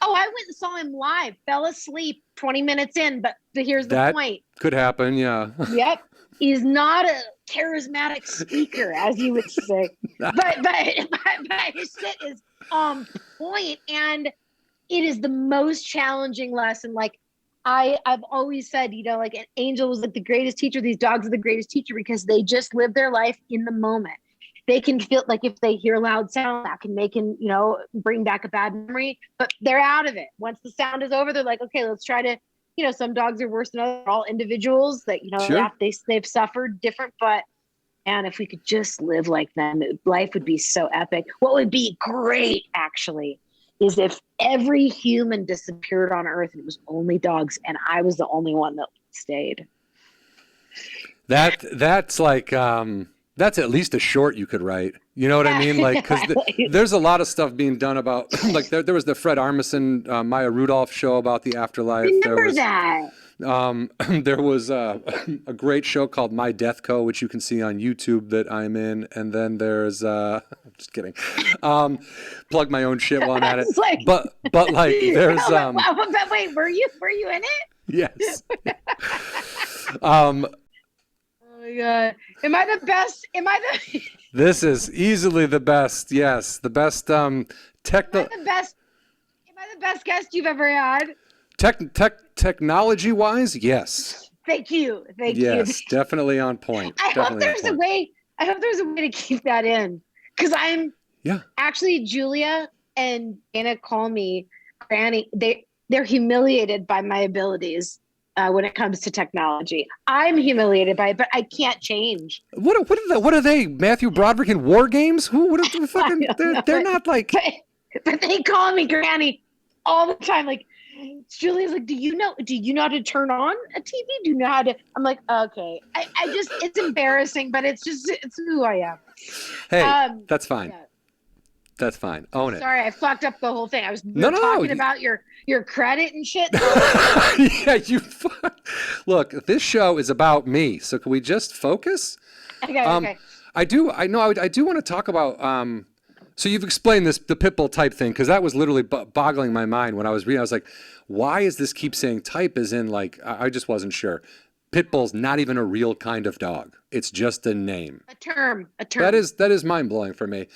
Oh, I went and saw him live. Fell asleep 20 minutes in, but here's the point. Could happen, yeah. Yep. He's not a charismatic speaker, as you would say. but his shit is on point, and it is the most challenging lesson. Like I've always said, like an angel was like the greatest teacher. These dogs are the greatest teacher because they just live their life in the moment. They can feel like if they hear loud sound, that can make them, bring back a bad memory, but they're out of it. Once the sound is over, they're like, okay, let's try to, some dogs are worse than others. They're all individuals that, sure. they've suffered different, and if we could just live like them, life would be so epic. What would be great, actually, is if every human disappeared on Earth and it was only dogs, and I was the only one that stayed. That's like, that's at least a short you could write. You know what I mean? Like, because there's a lot of stuff being done about, like, there was the Fred Armisen, Maya Rudolph show about the afterlife. Remember that. There was a great show called My Death Co., which you can see on YouTube that I'm in. And then there's, just kidding. Plug my own shit while I'm at it. Like, but like, there's. Wait, were you in it? Yes. Oh my God. Am I the best? This is easily the best. Yes. The best, Am I the best guest you've ever had? Technology wise, yes. Thank you. Yes, definitely on point. I hope there's a way to keep that in. Because actually, Julia and Anna call me Granny. They're humiliated by my abilities. When it comes to technology, I'm humiliated by it, but I can't change. What are they? Matthew Broderick in War Games? What are the fucking? They're not like. But they call me Granny all the time. Like Julia's like, do you know how to turn on a TV? Do you know how to? I'm like, okay. I just it's embarrassing, but it's who I am. Hey, that's fine. Yeah. That's fine. Own it. Sorry, I fucked up the whole thing. I was talking about your credit and shit. Yeah, look, this show is about me. So can we just focus? Okay. Okay. I do want to talk about so you've explained the Pitbull type thing, because that was literally boggling my mind when I was reading. I was like, why is this keep saying type, as in like I just wasn't sure. Pitbull's not even a real kind of dog. It's just a name. A term. That is mind-blowing for me.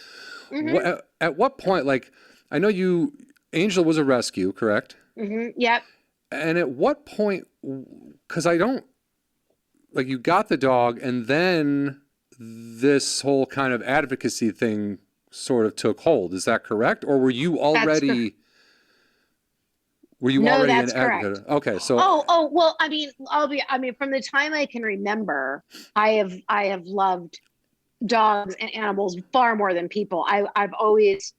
Mm-hmm. At what point, like, I know Angel was a rescue, correct? Mm-hmm. Yep. And at what point, because I don't, like, you got the dog and then this whole kind of advocacy thing sort of took hold. Is that correct? Or were you already... No, that's correct. Okay, so well, I mean, from the time I can remember, I have loved dogs and animals far more than people. I've always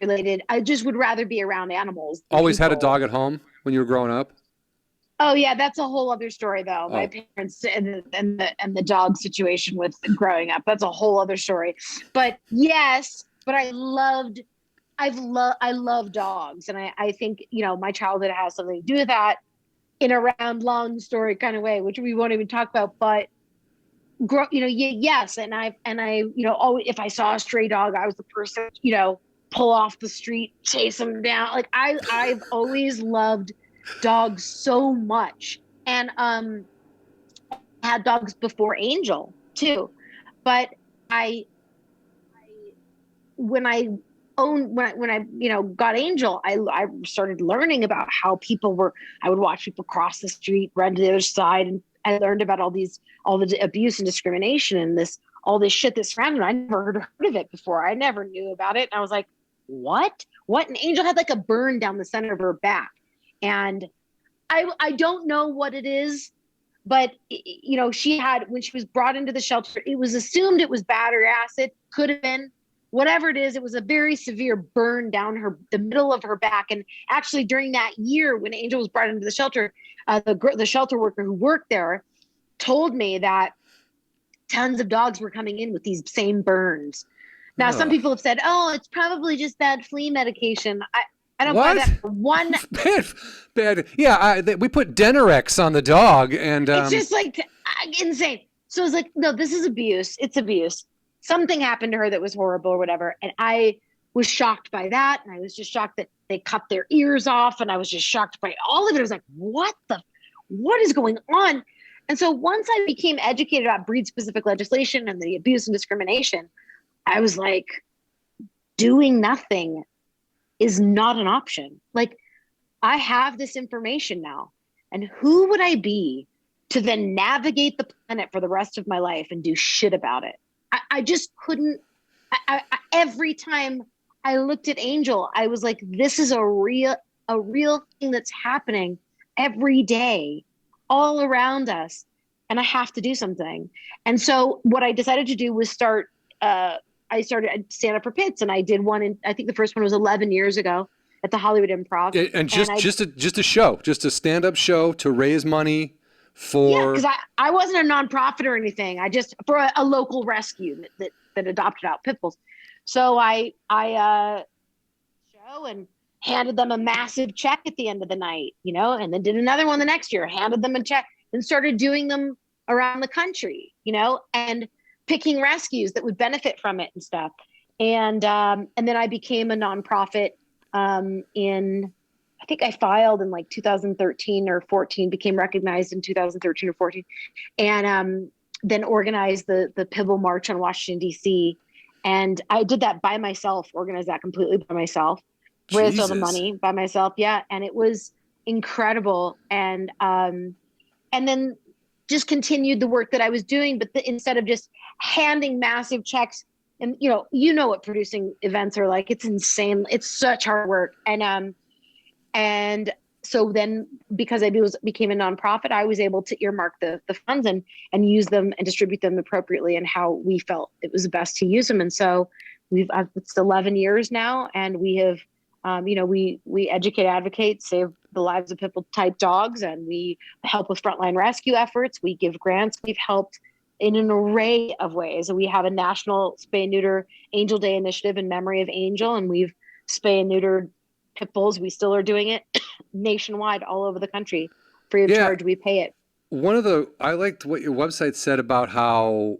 related. I just would rather be around animals. Always had a dog at home when you were growing up? Oh yeah, that's a whole other story though. My parents and the dog situation with growing up. That's a whole other story. But yes, but I love dogs, and I think my childhood has something to do with that in a round long story kind of way, which we won't even talk about. But yes, and I if I saw a stray dog, I was the person pull off the street, chase them down. Like I've always loved dogs so much, and had dogs before Angel too, but when I got Angel, I started learning about how I would watch people cross the street, run to the other side, and I learned about all the abuse and discrimination and all this shit that's surrounded. I never heard of it before. I never knew about it. And I was like, what? And Angel had like a burn down the center of her back. And I don't know what it is, but she had, when she was brought into the shelter, it was assumed it was battery acid, could have been. Whatever it is, it was a very severe burn down the middle of her back. And actually during that year when Angel was brought into the shelter, the shelter worker who worked there told me that tons of dogs were coming in with these same burns. Now, some people have said, oh, it's probably just that flea medication. I don't buy What? that for one. Bad. Yeah, we put Denorex on the dog, and It's just like insane. So it's like, no, this is abuse. It's abuse. Something happened to her that was horrible or whatever. And I was shocked by that. And I was just shocked that they cut their ears off. And I was just shocked by all of it. I was like, what is going on? And so once I became educated about breed specific legislation and the abuse and discrimination, I was like, doing nothing is not an option. Like, I have this information now. And who would I be to then navigate the planet for the rest of my life and do shit about it? I just couldn't. Every time I looked at Angel, I was like, this is a real thing that's happening every day all around us. And I have to do something. And so what I decided to do was I started Stand Up for Pits, and I did one I think the first one was 11 years ago at the Hollywood Improv. And just a stand-up show to raise money for. Yeah, because I wasn't a nonprofit or anything. I just for a local rescue that adopted out pit bulls. So I show and handed them a massive check at the end of the night, and then did another one the next year, handed them a check, and started doing them around the country, and picking rescues that would benefit from it and stuff. And then I became a nonprofit I think I filed in like 2013 or 14, became recognized in 2013 or 14, and then organized the Pibble March on Washington, D.C. And I did that by myself, organized that completely by myself, raised all the money by myself. Yeah. And it was incredible. And then just continued the work that I was doing, but instead of just handing massive checks, and what producing events are like, it's insane. It's such hard work. And so then because I became a nonprofit, I was able to earmark the funds and use them and distribute them appropriately and how we felt it was best to use them. And so it's 11 years now, and we have, we educate, advocate, save the lives of pit bull type dogs, and we help with frontline rescue efforts. We give grants. We've helped in an array of ways. We have a national spay and neuter Angel Day initiative in memory of Angel, and we've spay and neutered pit bulls. We still are doing it nationwide, all over the country, free of charge. We pay it. I liked what your website said about how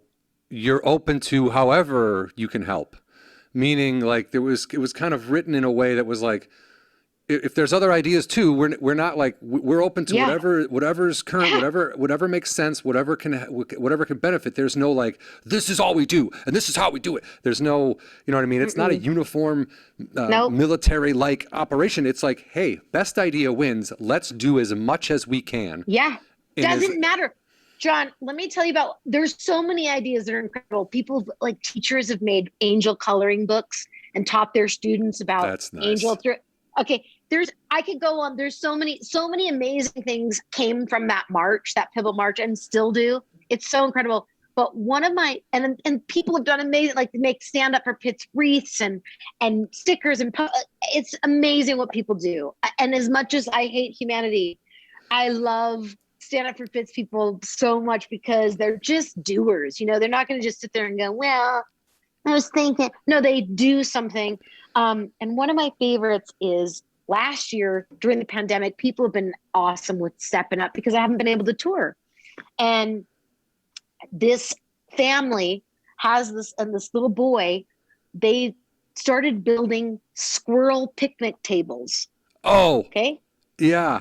you're open to however you can help. Meaning, like, it was kind of written in a way that was like, if there's other ideas too, we're not like, we're open to whatever's current, whatever makes sense, whatever can benefit. There's no like, this is all we do and this is how we do it. There's no, you know what I mean? It's not a uniform military like operation. It's like, hey, best idea wins. Let's do as much as we can. Yeah. Doesn't matter. John, let me tell you there's so many ideas that are incredible. People, like teachers, have made angel coloring books and taught their students about angel. Okay, I could go on. There's so many amazing things came from that march, that Pibble March, and still do. It's so incredible. But one of my and people have done amazing, like make Stand Up for Pits wreaths and stickers, and it's amazing what people do. And as much as I hate humanity, I love Stand Up for Pits people so much because they're just doers. They're not going to just sit there and go, well, I was thinking. No, they do something. And one of my favorites is last year during the pandemic, people have been awesome with stepping up because I haven't been able to tour. And this family has this little boy, they started building squirrel picnic tables. Oh, okay. Yeah.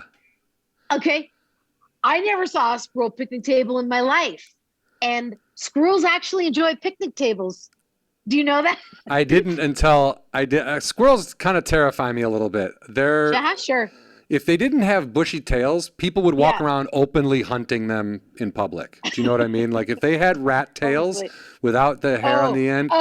Okay. I never saw a squirrel picnic table in my life, and squirrels actually enjoy picnic tables. Do you know that? I didn't until I did. Squirrels kind of terrify me a little bit. Sure. If they didn't have bushy tails, people would walk around openly hunting them in public. Do you know what I mean? Like if they had rat tails without the hair on the end,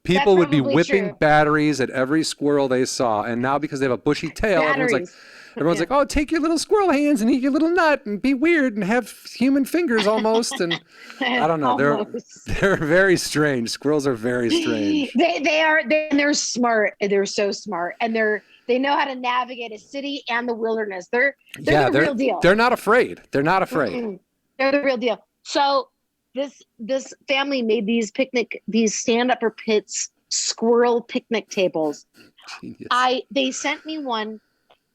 people would be whipping batteries at every squirrel they saw. And now because they have a bushy tail, everyone's like, oh, take your little squirrel hands and eat your little nut and be weird and have human fingers almost. And I don't know. They're very strange. Squirrels are very strange. They're smart. They're so smart. And they know how to navigate a city and the wilderness. They're the real deal. They're not afraid. They're the real deal. So this family made these Stand Up for Pits squirrel picnic tables. Genius. They sent me one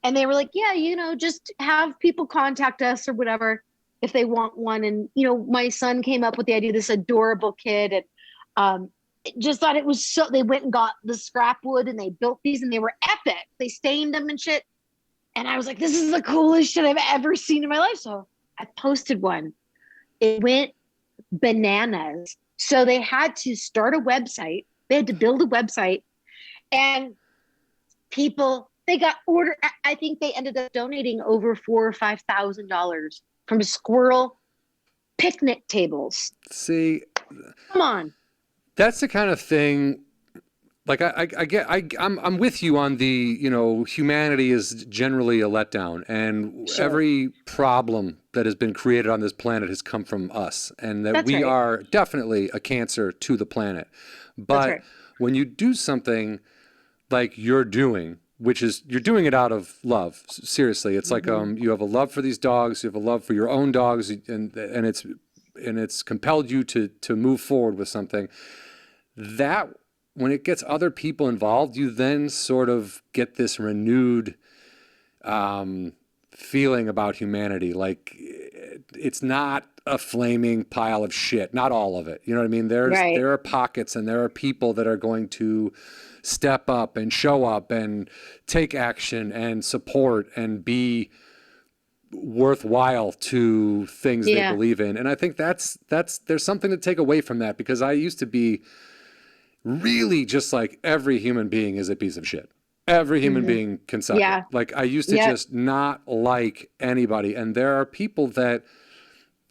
And they were like, yeah, just have people contact us or whatever if they want one. And, my son came up with the idea, this adorable kid. And just thought it was they went and got the scrap wood and they built these and they were epic. They stained them and shit. And I was like, this is the coolest shit I've ever seen in my life. So I posted one. It went bananas. So they had to start a website. They had to build a website, and they got order. I think they ended up donating over $4,000 or $5,000 from squirrel picnic tables. See, come on. That's the kind of thing. Like I'm with you on the, humanity is generally a letdown, and Sure. every problem that has been created on this planet has come from us, and that we are definitely a cancer to the planet. But when you do something like you're doing, which is you're doing it out of love, seriously, it's like you have a love for these dogs, you have a love for your own dogs, and it's compelled you to move forward with something that. When it gets other people involved, you then sort of get this renewed feeling about humanity. Like it's not a flaming pile of shit. Not all of it. You know what I mean? There are pockets and there are people that are going to step up and show up and take action and support and be worthwhile to things they believe in. And I think there's something to take away from that, because I used to be really just like every human being is a piece of shit. Every human being can suck it. Like I used to just not like anybody. And there are people that's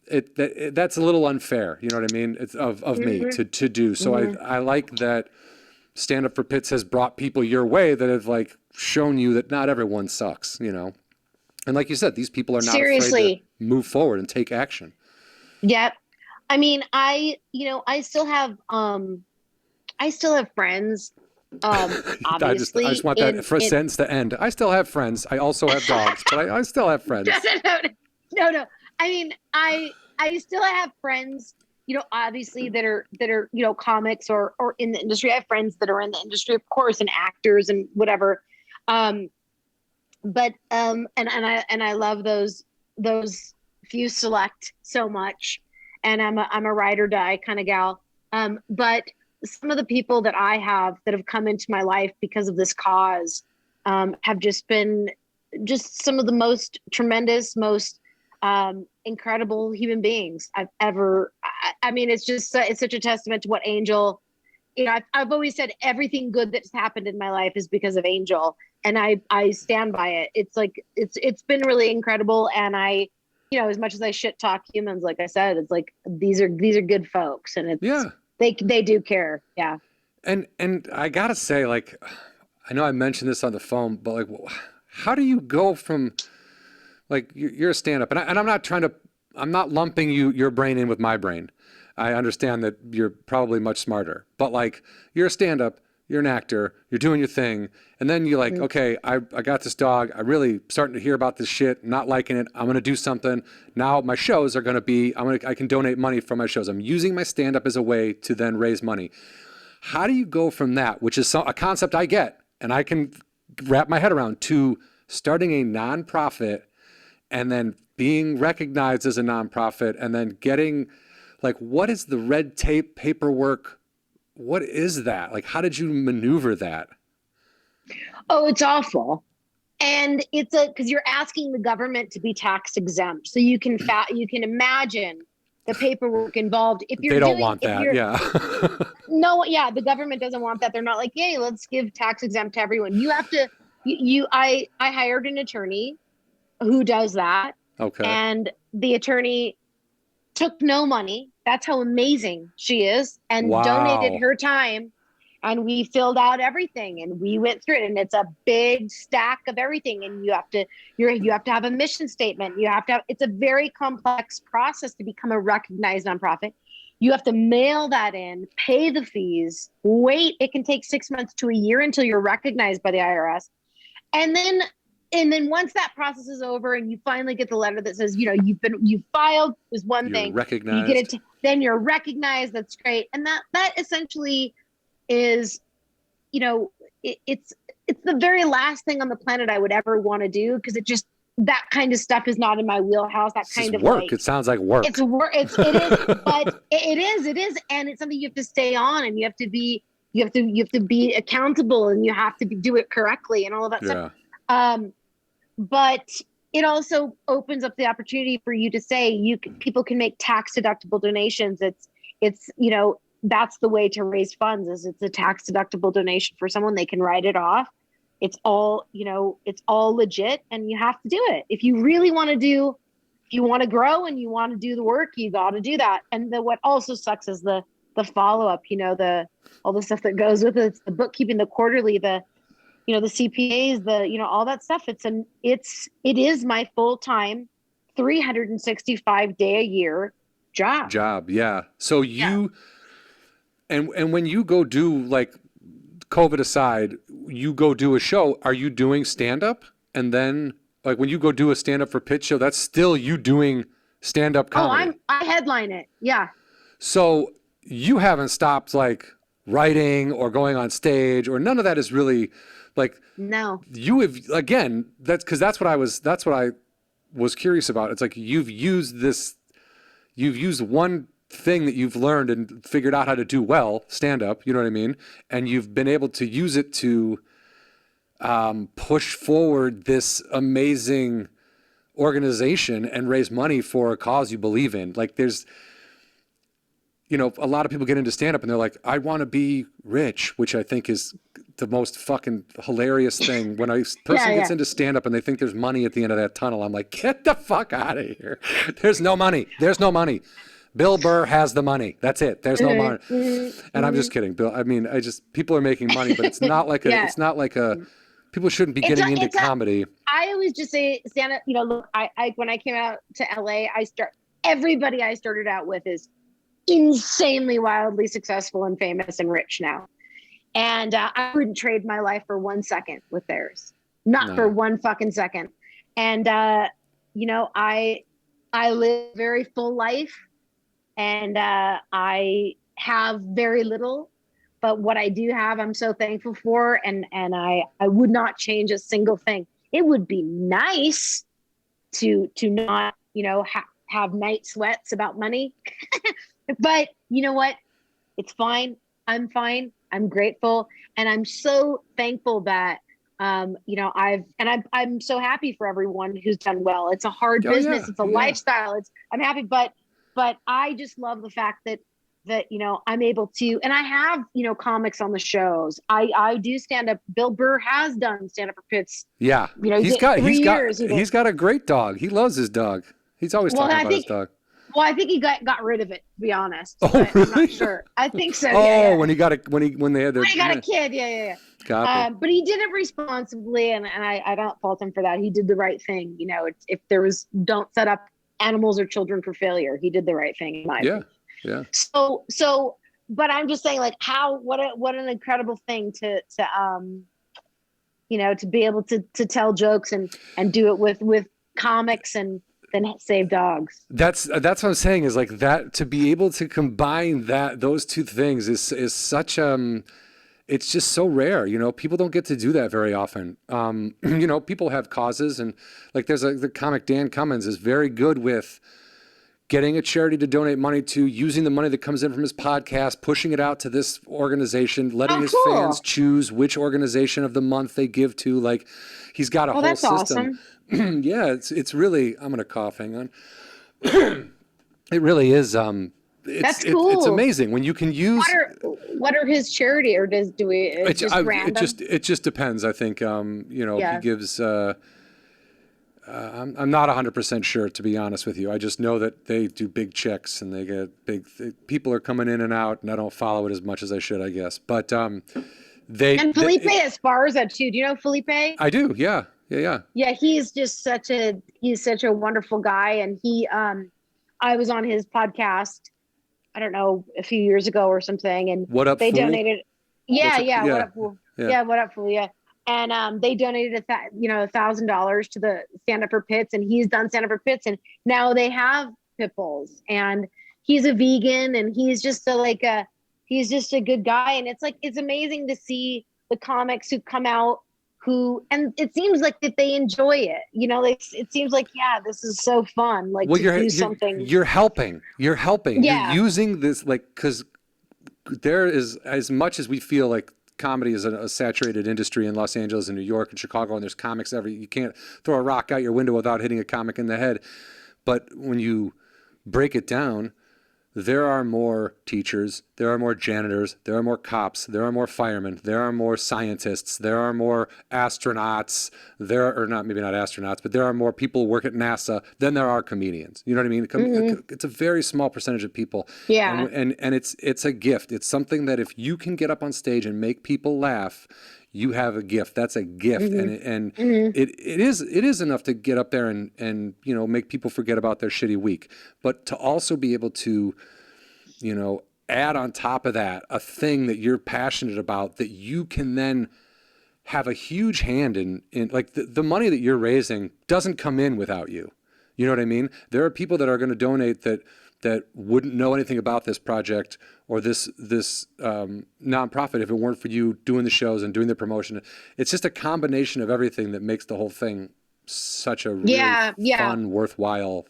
a little unfair. You know what I mean? It's of me to do. So I like that Stand Up for Pits has brought people your way that have like shown you that not everyone sucks, And like you said, these people are not afraid to move forward and take action. Yep. I mean, I still have friends. Obviously, I just want that for a sentence to end. I still have friends. I also have dogs, but I still have friends. No. I mean, I still have friends. Obviously that are comics or in the industry. I have friends that are in the industry, of course, and actors and whatever. But and I love those few select so much. And I'm a ride or die kind of gal. But some of the people that I have that have come into my life because of this cause have just been some of the most tremendous, most incredible human beings I've ever. I mean, it's such a testament to what Angel. I've always said everything good that's happened in my life is because of Angel, and I stand by it. It's like it's been really incredible, and as much as I shit talk humans, like I said, it's like these are good folks, and it's they do care. Yeah. And I gotta say, like, I know I mentioned this on the phone, but like, how do you go from like you're a stand-up, and I'm not lumping your brain in with my brain. I understand that you're probably much smarter, but like you're a stand-up, you're an actor, you're doing your thing, and then you're like, okay, I got this dog, I really starting to hear about this shit, not liking it, I'm gonna do something. Now my shows are gonna be, I can donate money from my shows. I'm using my stand-up as a way to then raise money. How do you go from that, which is a concept I get and I can wrap my head around, to starting a nonprofit and then being recognized as a nonprofit and then getting, like, what is the red tape, paperwork? What is that? Like, how did you maneuver that? Oh, it's awful. And it's because you're asking the government to be tax exempt. So you can imagine the paperwork involved. If you're they don't want that. Yeah. No, yeah. The government doesn't want that. They're not like, yay, let's give tax exempt to everyone. You have to, I hired an attorney who does that. Okay. And the attorney took no money. That's how amazing she is, and donated her time. And we filled out everything, and we went through it, and it's a big stack of everything. And you have to have a mission statement. It's a very complex process to become a recognized nonprofit. You have to mail that in, pay the fees, wait. It can take 6 months to a year until you're recognized by the IRS. And then once that process is over and you finally get the letter that says, you filed is one you're thing. Recognized. You get it, then you're recognized. That's great. And that essentially is, it's it's the very last thing on the planet I would ever want to do, because that kind of stuff is not in my wheelhouse. That kind of work. Like, it sounds like work. It's work. It is, but it is, and it's something you have to stay on, and you have to be accountable, and you have to do it correctly, and all of that stuff. But it also opens up the opportunity for you to say people can make tax deductible donations. It's that's the way to raise funds, is it's a tax deductible donation for someone. They can write it off. It's all, it's all legit, and you have to do it. If you really want to if you want to grow and you want to do the work, you got to do that. And what also sucks is the follow-up, all the stuff that goes with it. It's the bookkeeping, the quarterly, the CPAs, all that stuff. It is my full-time 365 day a year job. Yeah. So and when you go do, like, COVID aside, you go do a show, are you doing stand-up? And then, like, when you go do a stand-up for Pitch show, that's still you doing stand-up comedy. I headline it. Yeah. So you haven't stopped, like, writing or going on stage, or none of that is really, like, no. You have, again, that's what I was curious about. It's like you've used one thing that you've learned and figured out how to do well, stand up, you know what I mean? And you've been able to use it to push forward this amazing organization and raise money for a cause you believe in. Like, there's, a lot of people get into stand up and they're like, I want to be rich, which I think is the most fucking hilarious thing. When a person gets into stand up and they think there's money at the end of that tunnel, I'm like, get the fuck out of here. There's no money. Bill Burr has the money. That's it. There's no money. And I'm just kidding, Bill. I mean, people are making money, but it's not like people shouldn't be getting into comedy. I always just say, stand up, look, I when I came out to LA, everybody I started out with is insanely, wildly successful and famous and rich now. And I wouldn't trade my life for 1 second with theirs. Not for one fucking second. And, I live a very full life. And I have very little, but what I do have, I'm so thankful for. And I would not change a single thing. It would be nice to not, have night sweats about money. But you know what? It's fine. I'm fine. I'm grateful. And I'm so thankful that, I'm so happy for everyone who's done well. It's a hard business. It's a lifestyle. I'm happy, but I just love the fact that I'm able to, and I have, comics on the shows. I do stand up. Bill Burr has done stand up for Pitts. Yeah. He's got a great dog. He loves his dog. He's always talking about his dog. Well, I think he got rid of it, to be honest. Oh, really? I'm not sure. I think so. When he got when they had their. When he got a kid, yeah. But he did it responsibly, and I don't fault him for that. He did the right thing. If there was, don't set up animals or children for failure. He did the right thing in my opinion. Yeah. So, but I'm just saying, like, what an incredible thing to be able to tell jokes and do it with comics and then save dogs. That's what I'm saying, is like that, to be able to combine those two things is such it's just so rare. People don't get to do that very often. People have causes, and like there's the comic Dan Cummins is very good with getting a charity to donate money to, using the money that comes in from his podcast, pushing it out to this organization, letting his fans choose which organization of the month they give to. Like, he's got a whole system. Awesome. Yeah, it's really, I'm gonna cough. Hang on. It really is. That's cool. It's amazing when you can use. What are his charity, or do we? It's just random? It just depends. I think he gives. I'm not 100% sure, to be honest with you. I just know that they do big checks and they get big. People are coming in and out, and I don't follow it as much as I should, I guess. But they. And Felipe Esparza too. Do you know Felipe? I do. Yeah. Yeah, he's just such a wonderful guy, and I was on his podcast, I don't know, a few years ago or something, and What Up they Fool? Donated. Yeah, What Up Fool? Yeah, What Up Fool? Yeah, and they donated $1,000 to the Stand Up for Pits, and he's done Stand Up for Pits, and now they have pit bulls, and he's a vegan, and he's just a good guy, and it's amazing to see the comics who come out and it seems like that they enjoy it. You know, like it seems like, yeah, this is so fun. Like to do something. You're helping. Yeah. You're using this, like, because there is, as much as we feel like comedy is a saturated industry in Los Angeles and New York and Chicago, and there's comics you can't throw a rock out your window without hitting a comic in the head. But when you break it down, there are more teachers, there are more janitors, there are more cops, there are more firemen, there are more scientists, there are more astronauts, maybe not astronauts, but there are more people who work at NASA than there are comedians. You know what I mean? It's a very small percentage of people. Yeah. And it's a gift. It's something that if you can get up on stage and make people laugh, you have a gift. That's a gift. And it is enough to get up there and you know, make people forget about their shitty week. But to also be able to, you know, add on top of that a thing that you're passionate about that you can then have a huge hand in like the money that you're raising doesn't come in without you. You know what I mean? There are people that are going to donate that wouldn't know anything about this project or this nonprofit if it weren't for you doing the shows and doing the promotion. It's just a combination of everything that makes the whole thing such a really fun, worthwhile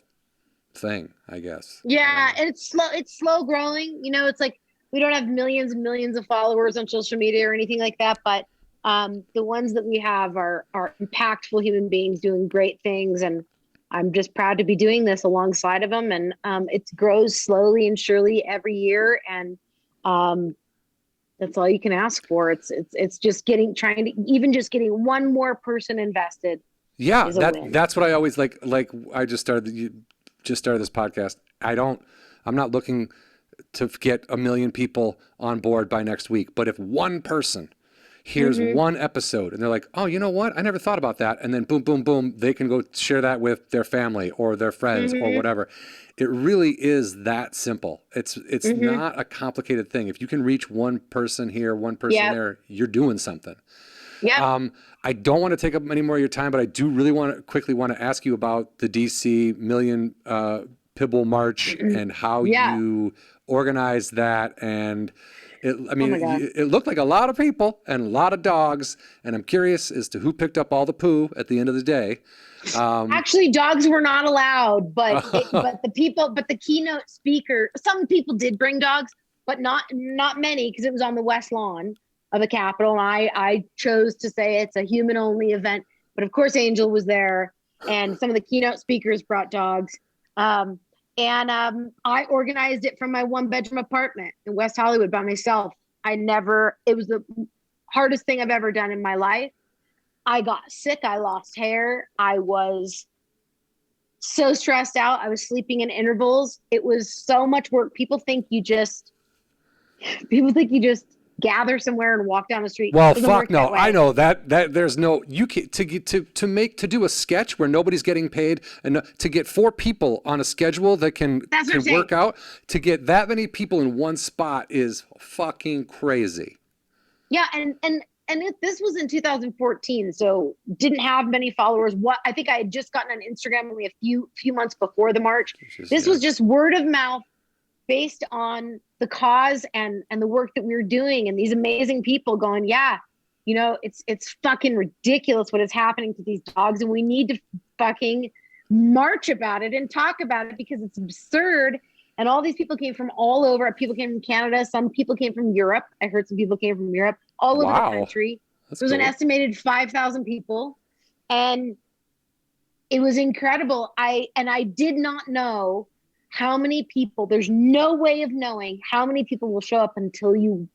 thing, I guess. Yeah, and it's slow growing. You know, it's like we don't have millions and millions of followers on social media or anything like that, but the ones that we have are impactful human beings doing great things, and I'm just proud to be doing this alongside of them. And it grows slowly and surely every year. And that's all you can ask for. It's just getting one more person invested. Yeah, that's what I always like. I just started this podcast. I'm not looking to get 1 million people on board by next week. But if one person here's one episode and they're like, oh, you know what? I never thought about that. And then boom, boom, boom, they can go share that with their family or their friends or whatever. It really is that simple. It's not a complicated thing. If you can reach one person here, one person there, you're doing something. Yeah. I don't want to take up any more of your time, but I do really quickly want to ask you about the DC Million Pibble March and how you organized that. And it looked like a lot of people and a lot of dogs, and I'm curious as to who picked up all the poo at the end of the day. Actually, dogs were not allowed, but the keynote speaker, some people did bring dogs, but not many, because it was on the West Lawn of the Capitol, and I chose to say it's a human-only event. But of course, Angel was there, and some of the keynote speakers brought dogs. I organized it from my 1-bedroom apartment in West Hollywood by myself. It was the hardest thing I've ever done in my life. I got sick. I lost hair. I was so stressed out. I was sleeping in intervals. It was so much work. People think you just gather somewhere and walk down the street. Well, fuck no. I know that there's no, you can, to do a sketch where nobody's getting paid, and to get 4 people on a schedule that can work out, to get that many people in one spot is fucking crazy. Yeah. And this was in 2014, so didn't have many followers. I think I had just gotten on Instagram only a few months before the march. This was just word of mouth, based on the cause and the work that we were doing, and these amazing people going, yeah, you know, it's fucking ridiculous what is happening to these dogs, and we need to fucking march about it and talk about it because it's absurd. And all these people came from all over. People came from Canada. Some people came from Europe. I heard some people came from Europe, all over the country. It was an estimated 5,000 people, and it was incredible. I did not know how many people. There's no way of knowing how many people will show up until you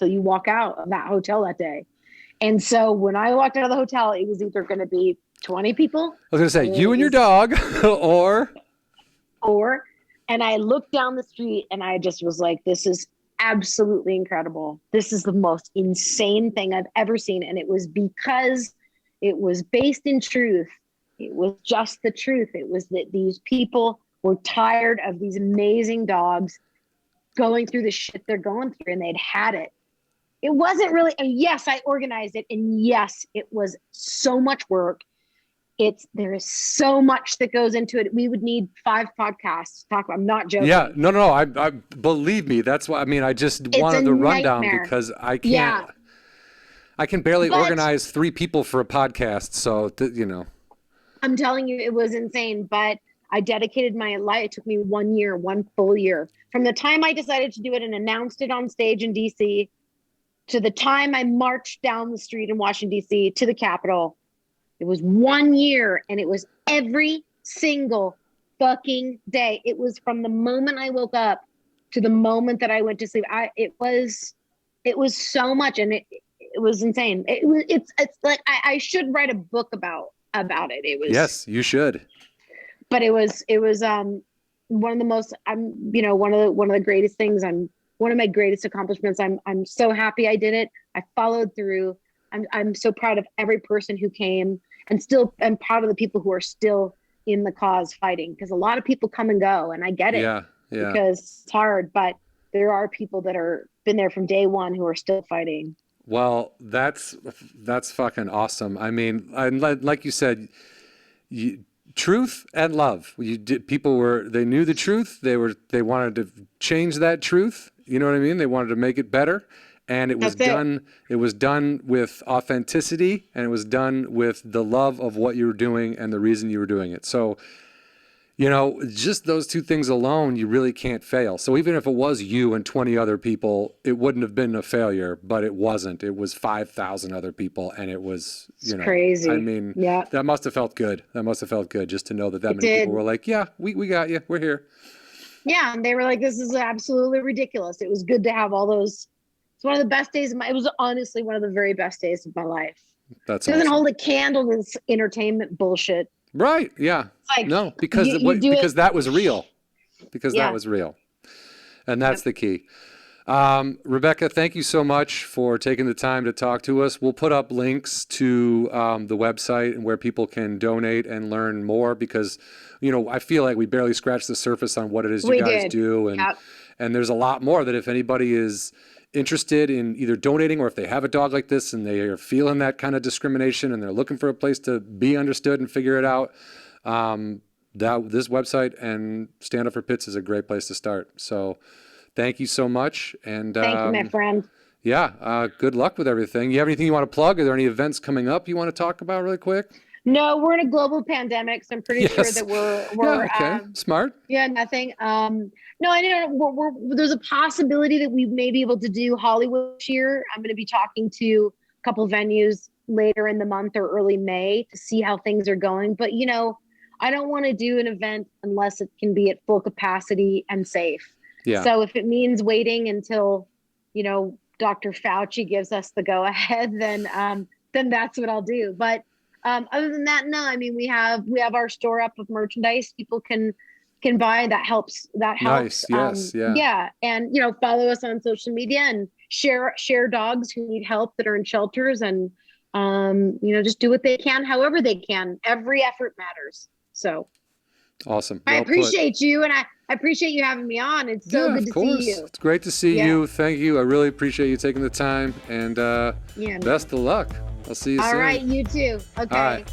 walk out of that hotel that day. And so when I walked out of the hotel, it was either going to be 20 people. I was going to say you and your dog, or, and I looked down the street and I just was like, this is absolutely incredible. This is the most insane thing I've ever seen. And it was because it was based in truth. It was just the truth. It was that these people were tired of these amazing dogs going through the shit they're going through, and they'd had it. It wasn't really, and yes, I organized it, and yes, it was so much work. There is so much that goes into it. We would need 5 podcasts to talk about. I'm not joking. Yeah, no. I believe me. That's why. I mean, I just wanted the rundown because I can't. I can barely organize 3 people for a podcast. So, you know. I'm telling you, it was insane. But I dedicated my life. It took me 1 year, 1 full year. From the time I decided to do it and announced it on stage in DC to the time I marched down the street in Washington, DC to the Capitol. It was 1 year, and it was every single fucking day. It was from the moment I woke up to the moment that I went to sleep. It was so much, and it was insane. It's like I should write a book about it. It was, yes, you should. But it was one of the most, one of the greatest things. One of my greatest accomplishments. I'm so happy I did it. I followed through. I'm so proud of every person who came, and still I'm proud of the people who are still in the cause fighting, because a lot of people come and go, and I get it. Yeah. Because it's hard, but there are people that are been there from day one who are still fighting. Well, that's fucking awesome. I mean, like you said, truth and love. They knew the truth. They wanted to change that truth. You know what I mean? They wanted to make it better. And it was done with authenticity, and it was done with the love of what you were doing and the reason you were doing it. So, you know, just those 2 things alone, you really can't fail. So even if it was you and 20 other people, it wouldn't have been a failure, but it wasn't. It was 5,000 other people, and it was, crazy. I mean, that must have felt good. That must have felt good just to know that many people were like, yeah, we got you. We're here. Yeah. And they were like, this is absolutely ridiculous. It was good to have all those. It's one of the best days it was honestly one of the very best days of my life. That's It doesn't awesome. hold a candle to this entertainment bullshit. Right. Yeah. Like, no, because that was real. Because that was real. And that's the key. Rebecca, thank you so much for taking the time to talk to us. We'll put up links to the website and where people can donate and learn more, because, I feel like we barely scratched the surface on what it is you guys do. And there's a lot more that if anybody is interested in either donating, or if they have a dog like this and they are feeling that kind of discrimination and they're looking for a place to be understood and figure it out, this website and Stand Up for Pits is a great place to start. So thank you so much. And thank you, my friend. Yeah. Good luck with everything. You have anything you want to plug? Are there any events coming up you want to talk about really quick? No, we're in a global pandemic, so I'm pretty sure that we're okay. Smart. Yeah, nothing. No, I know there's a possibility that we may be able to do Hollywood this year. I'm going to be talking to a couple venues later in the month or early May to see how things are going. But I don't want to do an event unless it can be at full capacity and safe. Yeah. So if it means waiting until Dr. Fauci gives us the go ahead, then that's what I'll do. But other than that, no. I mean, we have our store up with merchandise people can buy. That helps. Nice. Yes. Yeah. And follow us on social media and share dogs who need help that are in shelters, and just do what they can, however they can. Every effort matters. So awesome. I appreciate you, and I appreciate you having me on. It's so good to see you. It's great to see you. Thank you. I really appreciate you taking the time, and best of luck. I'll see you soon. All right, you too. Okay. All right.